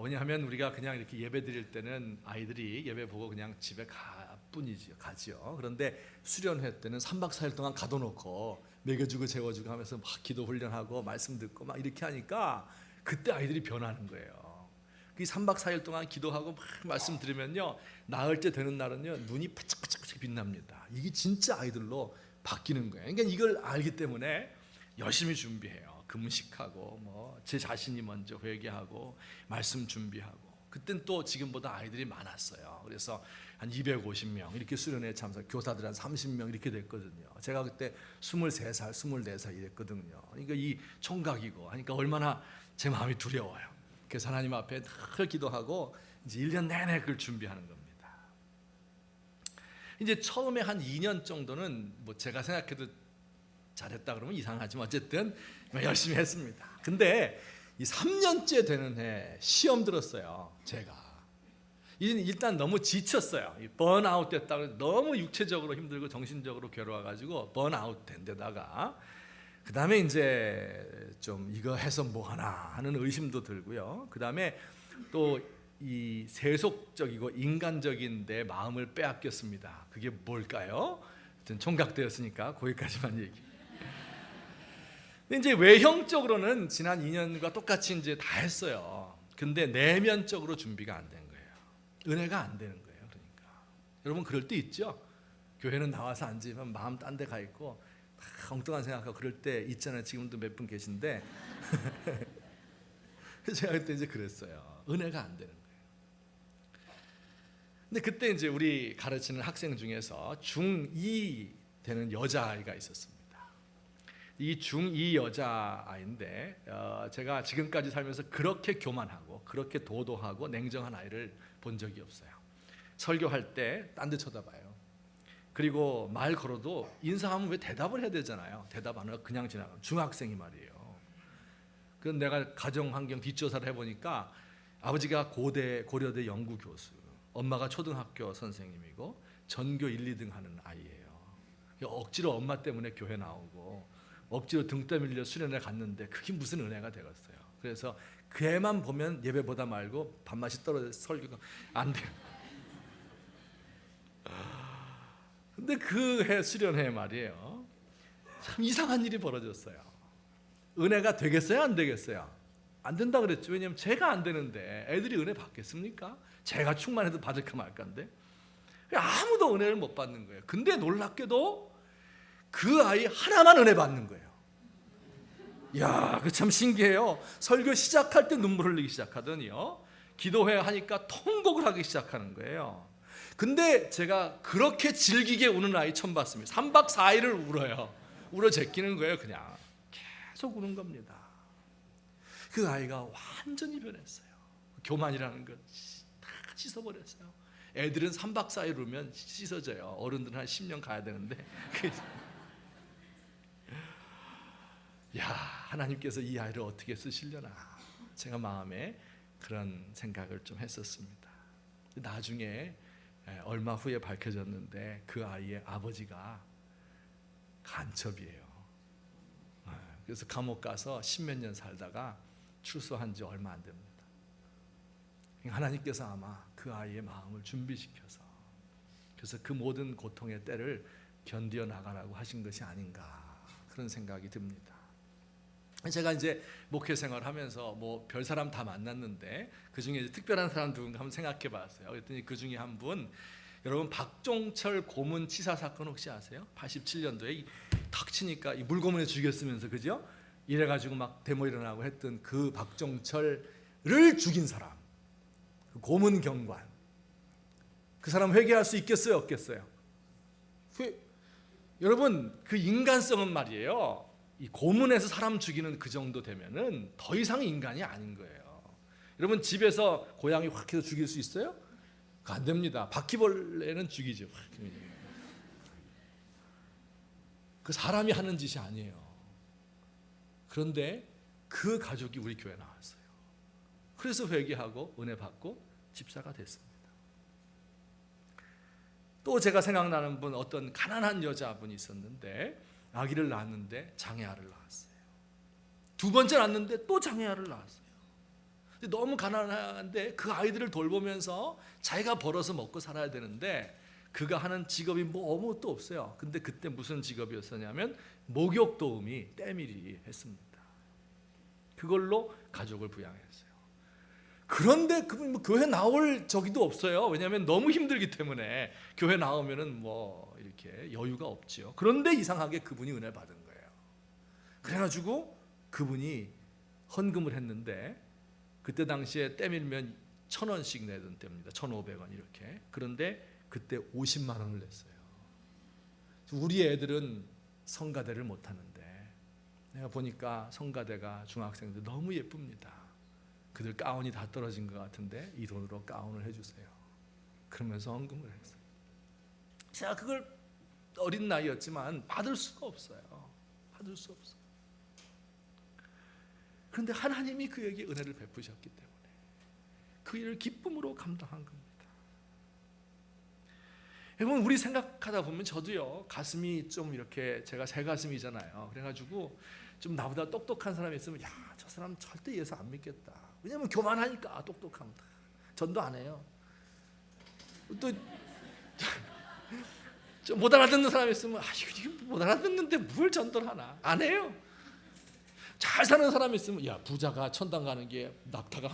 왜냐하면 우리가 그냥 이렇게 예배 드릴 때는 아이들이 예배 보고 그냥 집에 가지요. 그런데 수련회 때는 3박 4일 동안 가둬놓고 먹여주고 재워주고 하면서 막 기도 훈련하고 말씀 듣고 막 이렇게 하니까 그때 아이들이 변하는 거예요. 그 3박 4일 동안 기도하고 막 말씀 들으면요, 나흘 때 되는 날은요 눈이 반짝반짝 빛납니다. 이게 진짜 아이들로 바뀌는 거예요. 그러니까 이걸 알기 때문에 열심히 준비해요. 금식하고 뭐 제 자신이 먼저 회개하고 말씀 준비하고. 그땐 또 지금보다 아이들이 많았어요. 그래서 한 250명 이렇게 수련회 참석, 교사들 한 30명 이렇게 됐거든요. 제가 그때 23살, 24살 이랬거든요. 그러니까 이 총각이고 하니까 얼마나 제 마음이 두려워요. 그래서 하나님 앞에 늘 기도하고 이제 1년 내내 그걸 준비하는 겁니다. 이제 처음에 한 2년 정도는 뭐 제가 생각해도 잘했다 그러면 이상하지만 어쨌든 열심히 했습니다. 근데 이 3년째 되는 해 시험 들었어요. 제가 일단 너무 지쳤어요. 번아웃 됐다고 너무 육체적으로 힘들고 정신적으로 괴로워가지고 번아웃 된 데다가 그 다음에 이제 좀 이거 해서 뭐 하나 하는 의심도 들고요. 그 다음에 또 이 세속적이고 인간적인 내 마음을 빼앗겼습니다. 그게 뭘까요? 하여튼 총각되었으니까 거기까지만 얘기. 근데 이제 외형적으로는 지난 2년과 똑같이 이제 다 했어요. 근데 내면적으로 준비가 안 된 거예요. 은혜가 안 되는 거예요. 그러니까 여러분 그럴 때 있죠. 교회는 나와서 앉으면 마음 딴 데 가 있고 엉뚱한 생각하고 그럴 때 있잖아요. 지금도 몇 분 계신데 제가 그때 이제 그랬어요. 은혜가 안 되는 거예요. 근데 그때 이제 우리 가르치는 학생 중에서 중2 되는 여자아이가 있었습니다. 이 중2 여자아이인데 제가 지금까지 살면서 그렇게 교만하고 그렇게 도도하고 냉정한 아이를 본 적이 없어요. 설교할 때 딴 데 쳐다봐요. 그리고 말 걸어도 인사하면 왜 대답을 해야 되잖아요. 대답 안 하고 그냥 지나가요. 중학생이 말이에요. 그래서 내가 가정환경 뒷조사를 해보니까 아버지가 고려대 연구교수, 엄마가 초등학교 선생님이고 전교 1, 2등 하는 아이예요. 억지로 엄마 때문에 교회 나오고 억지로 등 떠밀려 수련회 갔는데 그게 무슨 은혜가 되겠어요. 그래서 그 애만 보면 예배보다 말고 밥맛이 떨어져 설교가 안 돼요. 근데 그 해 수련회 말이에요. 참 이상한 일이 벌어졌어요. 은혜가 되겠어요? 안 되겠어요? 안 된다 그랬죠. 왜냐하면 제가 안 되는데 애들이 은혜 받겠습니까? 제가 충만해도 받을까 말까인데 아무도 은혜를 못 받는 거예요. 근데 놀랍게도 그 아이 하나만 은혜 받는 거예요. 이야, 그 참 신기해요. 설교 시작할 때 눈물 흘리기 시작하더니요, 기도회 하니까 통곡을 하기 시작하는 거예요. 근데 제가 그렇게 질기게 우는 아이 처음 봤습니다. 3박 4일을 울어요. 울어 제끼는 거예요. 그냥 계속 우는 겁니다. 그 아이가 완전히 변했어요. 교만이라는 걸 다 씻어버렸어요. 애들은 3박 4일 울면 씻어져요. 어른들은 한 10년 가야 되는데 야, 하나님께서 이 아이를 어떻게 쓰시려나 제가 마음에 그런 생각을 좀 했었습니다. 나중에 얼마 후에 밝혀졌는데 그 아이의 아버지가 간첩이에요. 그래서 감옥 가서 10몇 년 살다가 출소한 지 얼마 안 됩니다. 하나님께서 아마 그 아이의 마음을 준비시켜서 그래서 그 모든 고통의 때를 견디어 나가라고 하신 것이 아닌가 그런 생각이 듭니다. 제가 이제 목회 생활하면서 뭐 별 사람 다 만났는데 그 중에 이제 특별한 사람 누군가 한번 생각해봤어요. 그랬더니 그 중에 한 분, 여러분 박종철 고문 치사 사건 혹시 아세요? 87년도에 탁 치니까 이 물고문에 죽였으면서 그죠? 이래가지고 막 데모 일어나고 했던 그 박종철을 죽인 사람, 그 고문 경관, 그 사람 회개할 수 있겠어요, 없겠어요? 여러분 그 인간성은 말이에요. 이 고문에서 사람 죽이는 그 정도 되면은 더 이상 인간이 아닌 거예요. 여러분 집에서 고양이 확 해서 죽일 수 있어요? 그거 안 됩니다. 바퀴벌레는 죽이죠. 그 사람이 하는 짓이 아니에요. 그런데 그 가족이 우리 교회에 나왔어요. 그래서 회개하고 은혜 받고 집사가 됐습니다. 또 제가 생각나는 분, 어떤 가난한 여자분이 있었는데 아기를 낳았는데 장애아를 낳았어요. 두 번째 낳았는데 또 장애아를 낳았어요. 너무 가난한데 그 아이들을 돌보면서 자기가 벌어서 먹고 살아야 되는데 그가 하는 직업이 뭐 아무것도 없어요. 근데 그때 무슨 직업이었었냐면 목욕 도우미 때밀이 했습니다. 그걸로 가족을 부양했어요. 그런데 그분 뭐 교회 나올 적이도 없어요. 왜냐하면 너무 힘들기 때문에 교회 나오면은 뭐 이렇게 여유가 없지요. 그런데 이상하게 그분이 은혜 받은 거예요. 그래가지고 그분이 헌금을 했는데 그때 당시에 때밀면 1,000원씩 내던 때입니다. 1,500원 이렇게. 그런데 그때 50만 원을 냈어요. 우리 애들은 성가대를 못 하는데 내가 보니까 성가대가 중학생들 너무 예쁩니다. 그들 가운이 다 떨어진 것 같은데 이 돈으로 가운을 해주세요. 그러면서 헌금을 했어요. 제가 그걸 어린 나이였지만 받을 수가 없어요. 받을 수 없어요. 그런데 하나님이 그에게 은혜를 베푸셨기 때문에 그 일을 기쁨으로 감당한 겁니다. 여러분 우리 생각하다 보면 저도요 가슴이 좀 이렇게 제가 새 가슴이잖아요. 그래가지고 좀 나보다 똑똑한 사람이 있으면 야 저 사람 절대 예수 안 믿겠다. 왜냐면 교만하니까 똑똑합니다. 전도 안 해요. 또 못 알아듣는 사람이 있으면 이게 못 알아듣는데 뭘 전도를 하나 안 해요. 잘 사는 사람이 있으면 야 부자가 천당 가는 게 낙타가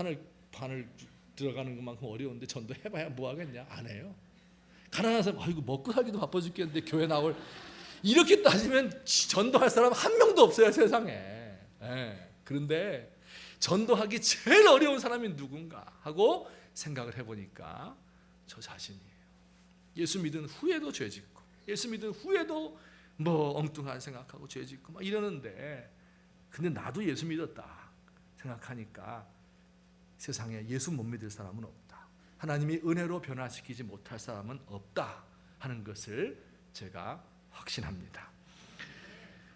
바늘 들어가는 것만큼 어려운데 전도 해봐야 뭐 하겠냐 안 해요. 가난한 사람 이거 먹고 살기도 바빠 죽겠는데 교회 나올 이렇게 따지면 전도할 사람 한 명도 없어요 세상에. 그런데 전도하기 제일 어려운 사람이 누군가 하고 생각을 해보니까 저 자신이에요. 예수 믿은 후에도 죄 짓고 예수 믿은 후에도 뭐 엉뚱한 생각하고 죄 짓고 막 이러는데 근데 나도 예수 믿었다 생각하니까 세상에 예수 못 믿을 사람은 없다. 하나님이 은혜로 변화시키지 못할 사람은 없다 하는 것을 제가 확신합니다.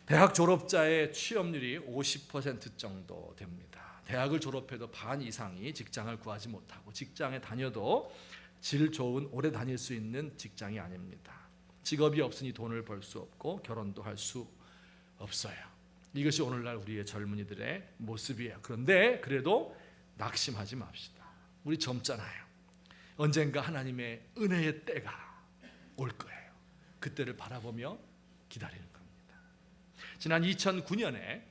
대학 졸업자의 취업률이 50% 정도 됩니다. 대학을 졸업해도 반 이상이 직장을 구하지 못하고 직장에 다녀도 질 좋은 오래 다닐 수 있는 직장이 아닙니다. 직업이 없으니 돈을 벌 수 없고 결혼도 할 수 없어요. 이것이 오늘날 우리의 젊은이들의 모습이에요. 그런데 그래도 낙심하지 맙시다. 우리 젊잖아요. 언젠가 하나님의 은혜의 때가 올 거예요. 그때를 바라보며 기다리는 겁니다. 지난 2009년에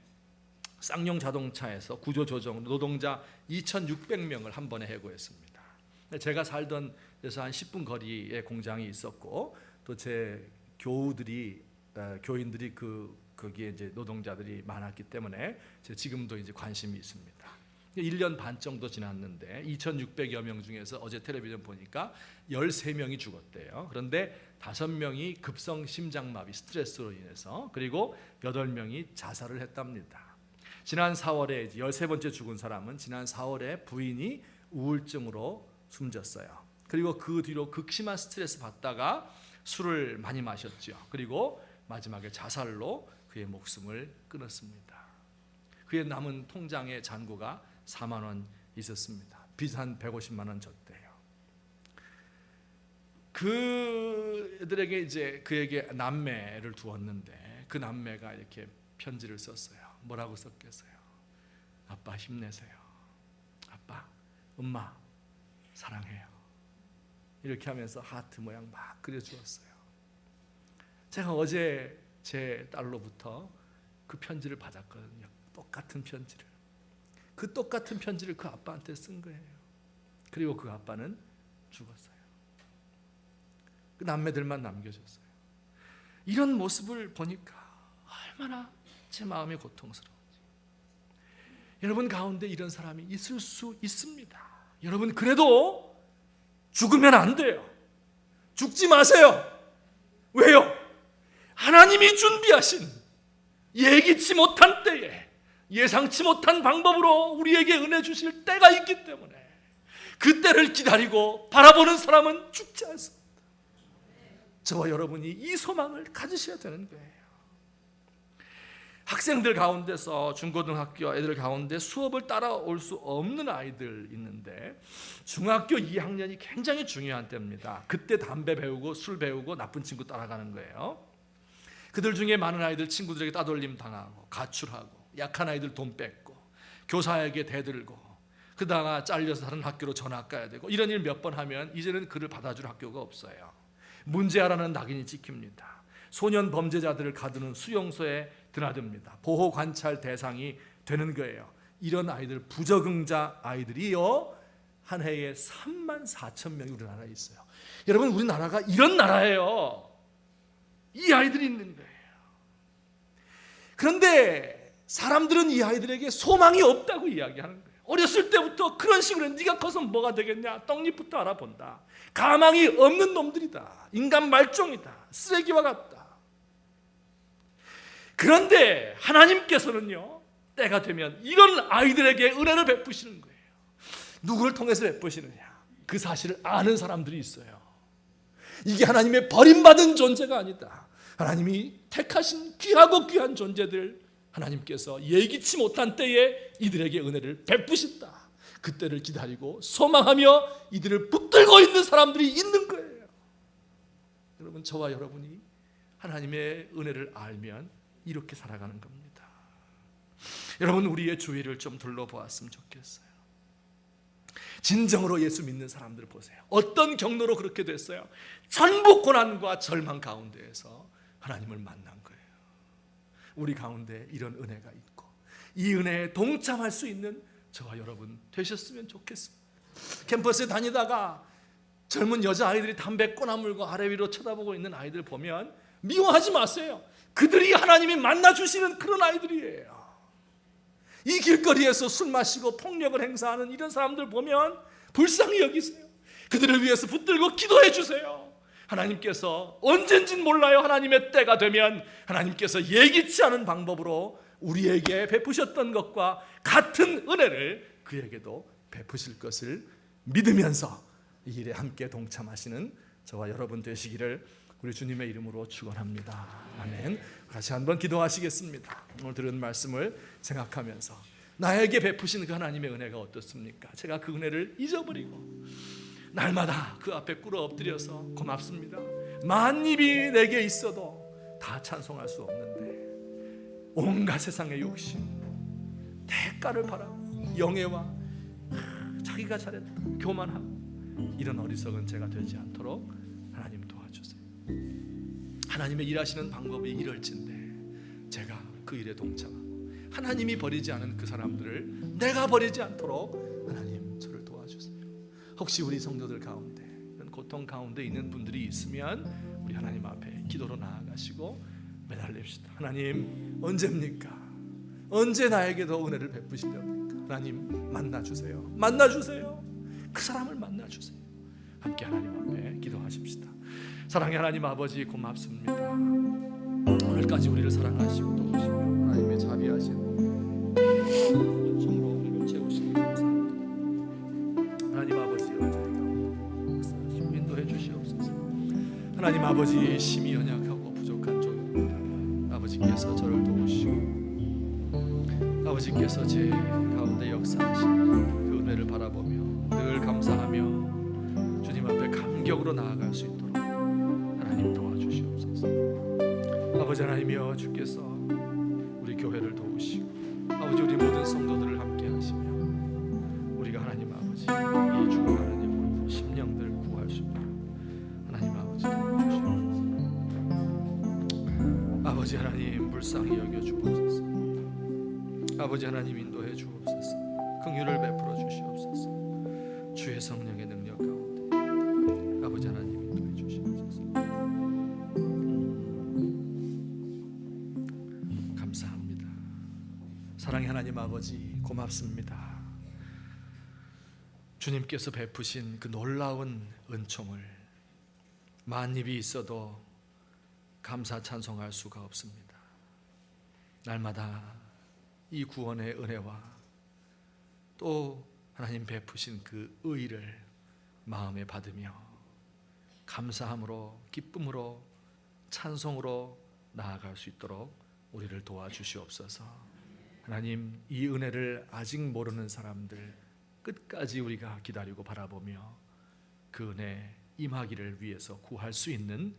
쌍용 자동차에서 구조조정 노동자 2,600명을 한 번에 해고했습니다. 제가 살던 데서 한 10분 거리에 공장이 있었고 또 제 교인들이 거기에 이제 노동자들이 많았기 때문에 지금도 이제 관심이 있습니다. 1년 반 정도 지났는데 2,600여 명 중에서 어제 텔레비전 보니까 13명이 죽었대요. 그런데 5명이 급성 심장마비 스트레스로 인해서 그리고 8명이 자살을 했답니다. 지난 4월에 13번째 죽은 사람은 지난 4월에 부인이 우울증으로 숨졌어요. 그리고 그 뒤로 극심한 스트레스 받다가 술을 많이 마셨죠. 그리고 마지막에 자살로 그의 목숨을 끊었습니다. 그의 남은 통장의 잔고가 4만 원 있었습니다. 빚 한 150만 원 졌대요. 그들에게 이제 그에게 남매를 두었는데 그 남매가 이렇게 편지를 썼어요. 뭐라고 썼겠어요? 아빠 힘내세요. 아빠, 엄마 사랑해요. 이렇게 하면서 하트 모양 막 그려주었어요. 제가 어제 제 딸로부터 그 편지를 받았거든요. 똑같은 편지를. 그 똑같은 편지를 그 아빠한테 쓴 거예요. 그리고 그 아빠는 죽었어요. 그 남매들만 남겨졌어요. 이런 모습을 보니까 얼마나 제 마음이 고통스러운지. 여러분 가운데 이런 사람이 있을 수 있습니다. 여러분 그래도 죽으면 안 돼요. 죽지 마세요. 왜요?
하나님이 준비하신 예기치 못한 때에 예상치 못한 방법으로 우리에게 은혜 주실 때가 있기 때문에 그 때를 기다리고 바라보는 사람은 죽지 않습니다. 저와 여러분이 이 소망을 가지셔야 되는 거예요. 학생들 가운데서 중고등학교 애들 가운데 수업을 따라올 수 없는 아이들 있는데 중학교 2학년이 굉장히 중요한 때입니다. 그때 담배 배우고 술 배우고 나쁜 친구 따라가는 거예요. 그들 중에 많은 아이들 친구들에게 따돌림 당하고 가출하고 약한 아이들 돈 뺏고 교사에게 대들고 그러다가 잘려서 다른 학교로 전학 가야 되고 이런 일 몇 번 하면 이제는 그를 받아줄 학교가 없어요. 문제아라는 낙인이 찍힙니다. 소년 범죄자들을 가두는 수용소에 드나듭니다. 보호 관찰 대상이 되는 거예요. 이런 아이들 부적응자 아이들이요 한 해에 34,000명이 우리나라에 있어요. 여러분 우리나라가 이런 나라예요. 이 아이들이 있는 거예요. 그런데 사람들은 이 아이들에게 소망이 없다고 이야기하는 거예요. 어렸을 때부터 그런 식으로 네가 커서 뭐가 되겠냐 떡잎부터 알아본다. 가망이 없는 놈들이다. 인간 말종이다. 쓰레기와 같다. 그런데 하나님께서는요 때가 되면 이런 아이들에게 은혜를 베푸시는 거예요. 누구를 통해서 베푸시느냐? 그 사실을 아는 사람들이 있어요. 이게 하나님의 버림받은 존재가 아니다. 하나님이 택하신 귀하고 귀한 존재들 하나님께서 예기치 못한 때에 이들에게 은혜를 베푸신다. 그 때를 기다리고 소망하며 이들을 붙들고 있는 사람들이 있는 거예요. 여러분 저와 여러분이 하나님의 은혜를 알면 이렇게 살아가는 겁니다. 여러분 우리의 주위를 좀 둘러보았으면 좋겠어요. 진정으로 예수 믿는 사람들을 보세요. 어떤 경로로 그렇게 됐어요? 전부 고난과 절망 가운데에서 하나님을 만난 거예요. 우리 가운데 이런 은혜가 있고 이 은혜에 동참할 수 있는 저와 여러분 되셨으면 좋겠습니다. 캠퍼스에 다니다가 젊은 여자아이들이 담배 꼬나물고 아래 위로 쳐다보고 있는 아이들 보면 미워하지 마세요. 그들이 하나님이 만나주시는 그런 아이들이에요. 이 길거리에서 술 마시고 폭력을 행사하는 이런 사람들 보면 불쌍히 여기세요. 그들을 위해서 붙들고 기도해 주세요. 하나님께서 언젠진 몰라요. 하나님의 때가 되면 하나님께서 예기치 않은 방법으로 우리에게 베푸셨던 것과 같은 은혜를 그에게도 베푸실 것을 믿으면서 이 일에 함께 동참하시는 저와 여러분 되시기를 우리 주님의 이름으로 축원합니다. 아멘. 같이 한번 기도하시겠습니다. 오늘 들은 말씀을 생각하면서 나에게 베푸신 그 하나님의 은혜가 어떻습니까? 제가 그 은혜를 잊어버리고 날마다 그 앞에 꿇어 엎드려서 고맙습니다. 만입이 내게 있어도 다 찬송할 수 없는데 온갖 세상의 욕심, 대가를 바라고 영예와 자기가 잘했다 교만하고 이런 어리석은 제가 되지 않도록 하나님 도와주세요. 하나님의 일하시는 방법이 이럴진데 제가 그 일에 동참하고 하나님이 버리지 않은 그 사람들을 내가 버리지 않도록 하나님 저를 도와주세요. 혹시 우리 성도들 가운데 이런 고통 가운데 있는 분들이 있으면 우리 하나님 앞에 기도로 나아가시고 매달립시다. 하나님 언제입니까? 언제 나에게 더 은혜를 베푸시렵니까? 하나님 만나주세요. 만나주세요. 그 사람을 만나주세요. 함께 하나님 앞에 기도하십시다. 사랑의 하나님 아버지 고맙습니다. 오늘까지 우리를 사랑하시고 도우시며 하나님의 자비하신 은총으로 우리를 채우시니 감사합니다. 하나님 아버지 역사하시고 인도해 주시옵소서. 하나님 아버지 심히 연약하고 부족한 종입니다. 아버지께서 저를 도우시고 아버지께서 제 가운데 역사하신 그 은혜를 바라보며 늘 감사하며 주님 앞에 감격으로 나아갈 수 있도록 하나님 도와주시옵소서. 아버지 하나님이여 주께서 우리 교회를 도우시고 아버지 우리 모든 성도들을 함께 하시며 우리가 하나님 아버지 이 죽어가는 영혼들 심령들 구할 수 있도록 하나님 아버지 도와주시옵소서. 아버지 하나님 불쌍히 여겨 주옵소서. 아버지 하나님 인도해 주옵소서. 긍휼을 베풀어 주시옵소서. 주의 성령의 능력 가운데 아버지 하나님 인도해 주시옵소서. 감사합니다. 사랑의 하나님 아버지 고맙습니다. 주님께서 베푸신 그 놀라운 은총을 만입이 있어도 감사 찬송할 수가 없습니다. 날마다 이 구원의 은혜와 또 하나님 베푸신 그 의를 마음에 받으며 감사함으로 기쁨으로 찬송으로 나아갈 수 있도록 우리를 도와주시옵소서. 하나님, 이 은혜를 아직 모르는 사람들 끝까지 우리가 기다리고 바라보며 그 은혜 임하기를 위해서 구할 수 있는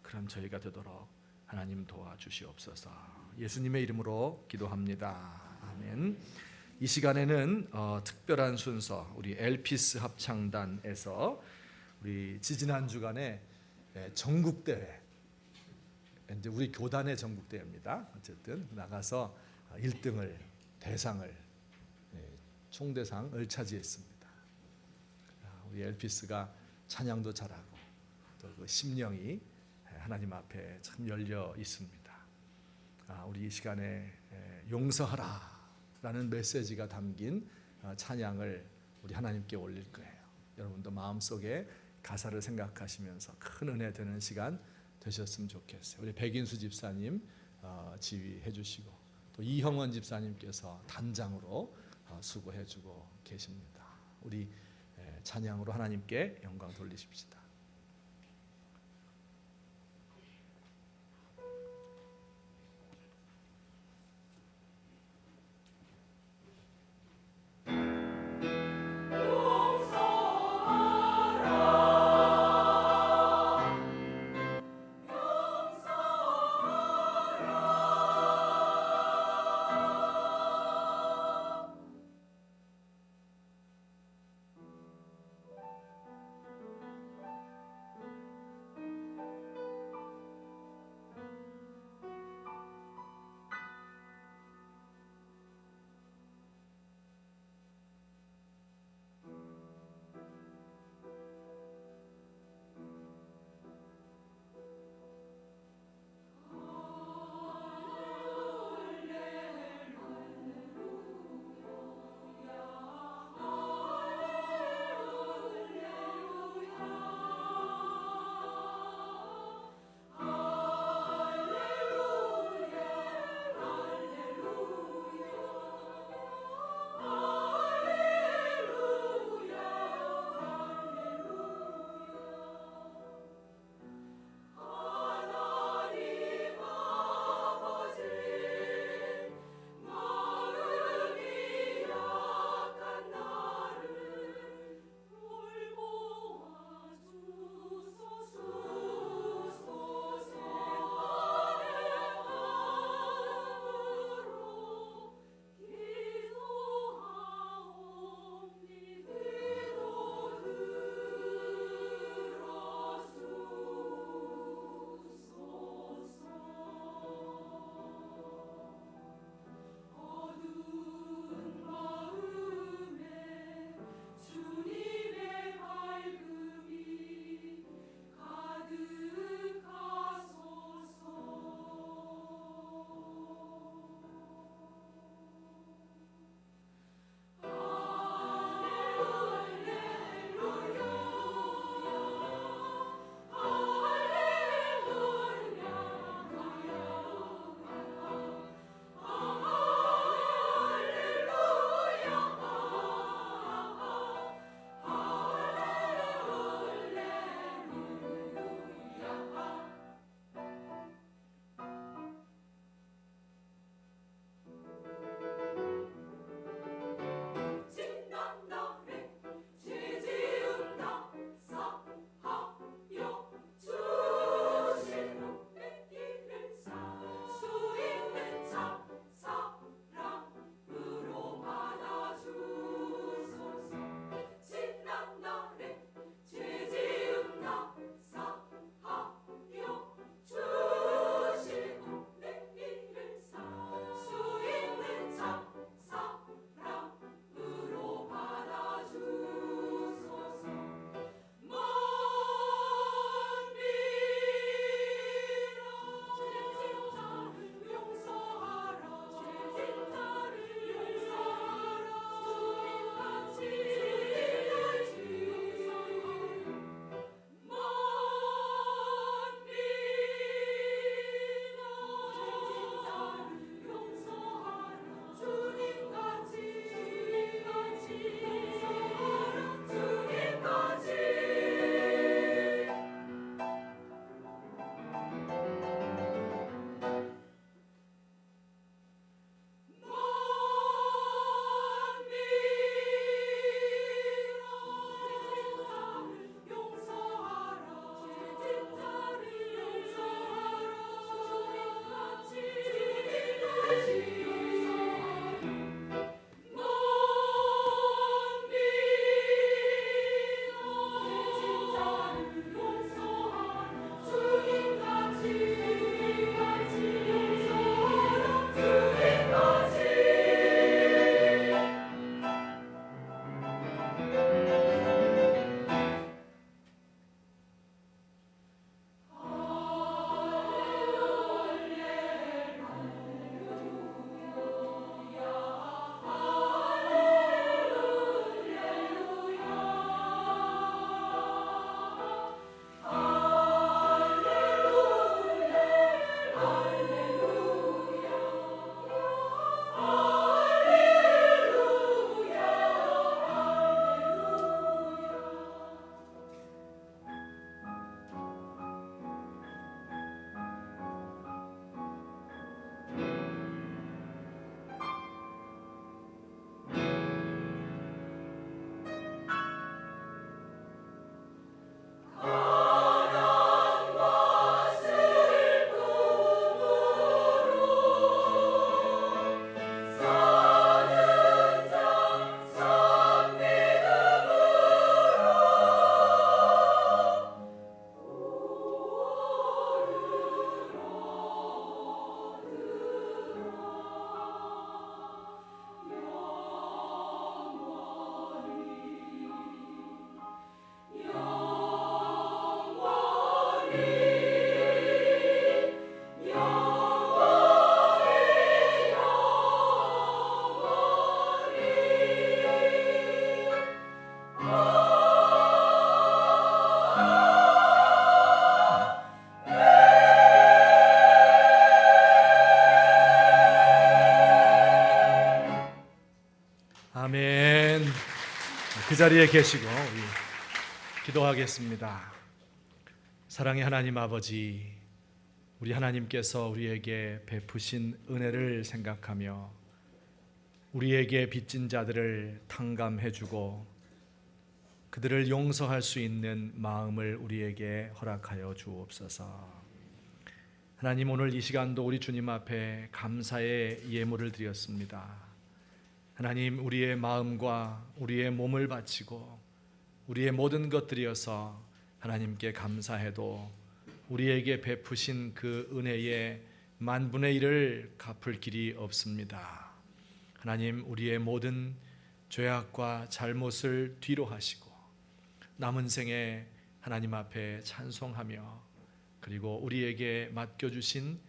그런 저희가 되도록 하나님 도와주시옵소서. 예수님의 이름으로 기도합니다. 아멘. 이 시간에는 특별한 순서, 우리 엘피스 합창단에서 우리 지지난 주간에 전국대회, 이제 우리 교단의 전국대회입니다. 어쨌든 나가서 1등을 대상을 총대상을 차지했습니다. 우리 엘피스가 찬양도 잘하고 또 그 심령이 하나님 앞에 참 열려 있습니다. 우리 이 시간에 용서하라라는 메시지가 담긴 찬양을 우리 하나님께 올릴 거예요. 여러분도 마음속에 가사를 생각하시면서 큰 은혜 되는 시간 되셨으면 좋겠어요. 우리 백인수 집사님 지휘해 주시고 또 이형원 집사님께서 단장으로 수고해 주고 계십니다. 우리 찬양으로 하나님께 영광 돌리십시다. 자리에 계시고 우리 기도하겠습니다. 사랑의 하나님 아버지, 우리 하나님께서 우리에게 베푸신 은혜를 생각하며 우리에게 빚진 자들을 탕감해주고 그들을 용서할 수 있는 마음을 우리에게 허락하여 주옵소서. 하나님, 오늘 이 시간도 우리 주님 앞에 감사의 예물을 드렸습니다. 하나님, 우리의 마음과 우리의 몸을 바치고 우리의 모든 것 드려서 하나님께 감사해도 우리에게 베푸신 그 은혜의 만분의 1을 갚을 길이 없습니다. 하나님, 우리의 모든 죄악과 잘못을 뒤로 하시고 남은 생에 하나님 앞에 찬송하며 그리고 우리에게 맡겨주신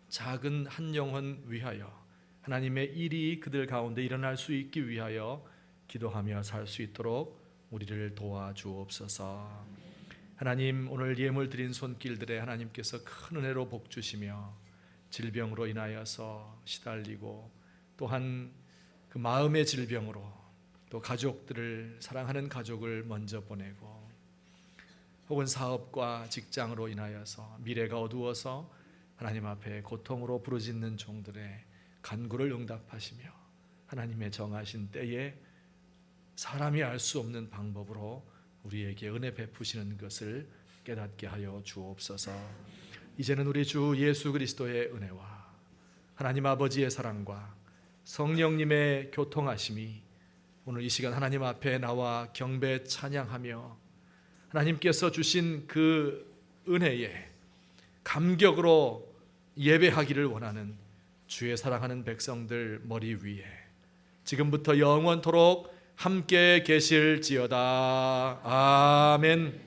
작은 한 영혼 위하여 하나님의 일이 그들 가운데 일어날 수 있기 위하여 기도하며 살 수 있도록 우리를 도와주옵소서. 하나님, 오늘 예물 드린 손길들에 하나님께서 큰 은혜로 복 주시며 질병으로 인하여서 시달리고 또한 그 마음의 질병으로 또 가족들을 사랑하는 가족을 먼저 보내고 혹은 사업과 직장으로 인하여서 미래가 어두워서 하나님 앞에 고통으로 부르짖는 종들의 간구를 응답하시며 하나님의 정하신 때에 사람이 알 수 없는 방법으로 우리에게 은혜 베푸시는 것을 깨닫게 하여 주옵소서. 이제는 우리 주 예수 그리스도의 은혜와 하나님 아버지의 사랑과 성령님의 교통하심이 오늘 이 시간 하나님 앞에 나와 경배 찬양하며 하나님께서 주신 그 은혜에 감격으로 예배하기를 원하는 주의 사랑하는 백성들 머리 위에 지금부터 영원토록 함께 계실지어다. 아멘.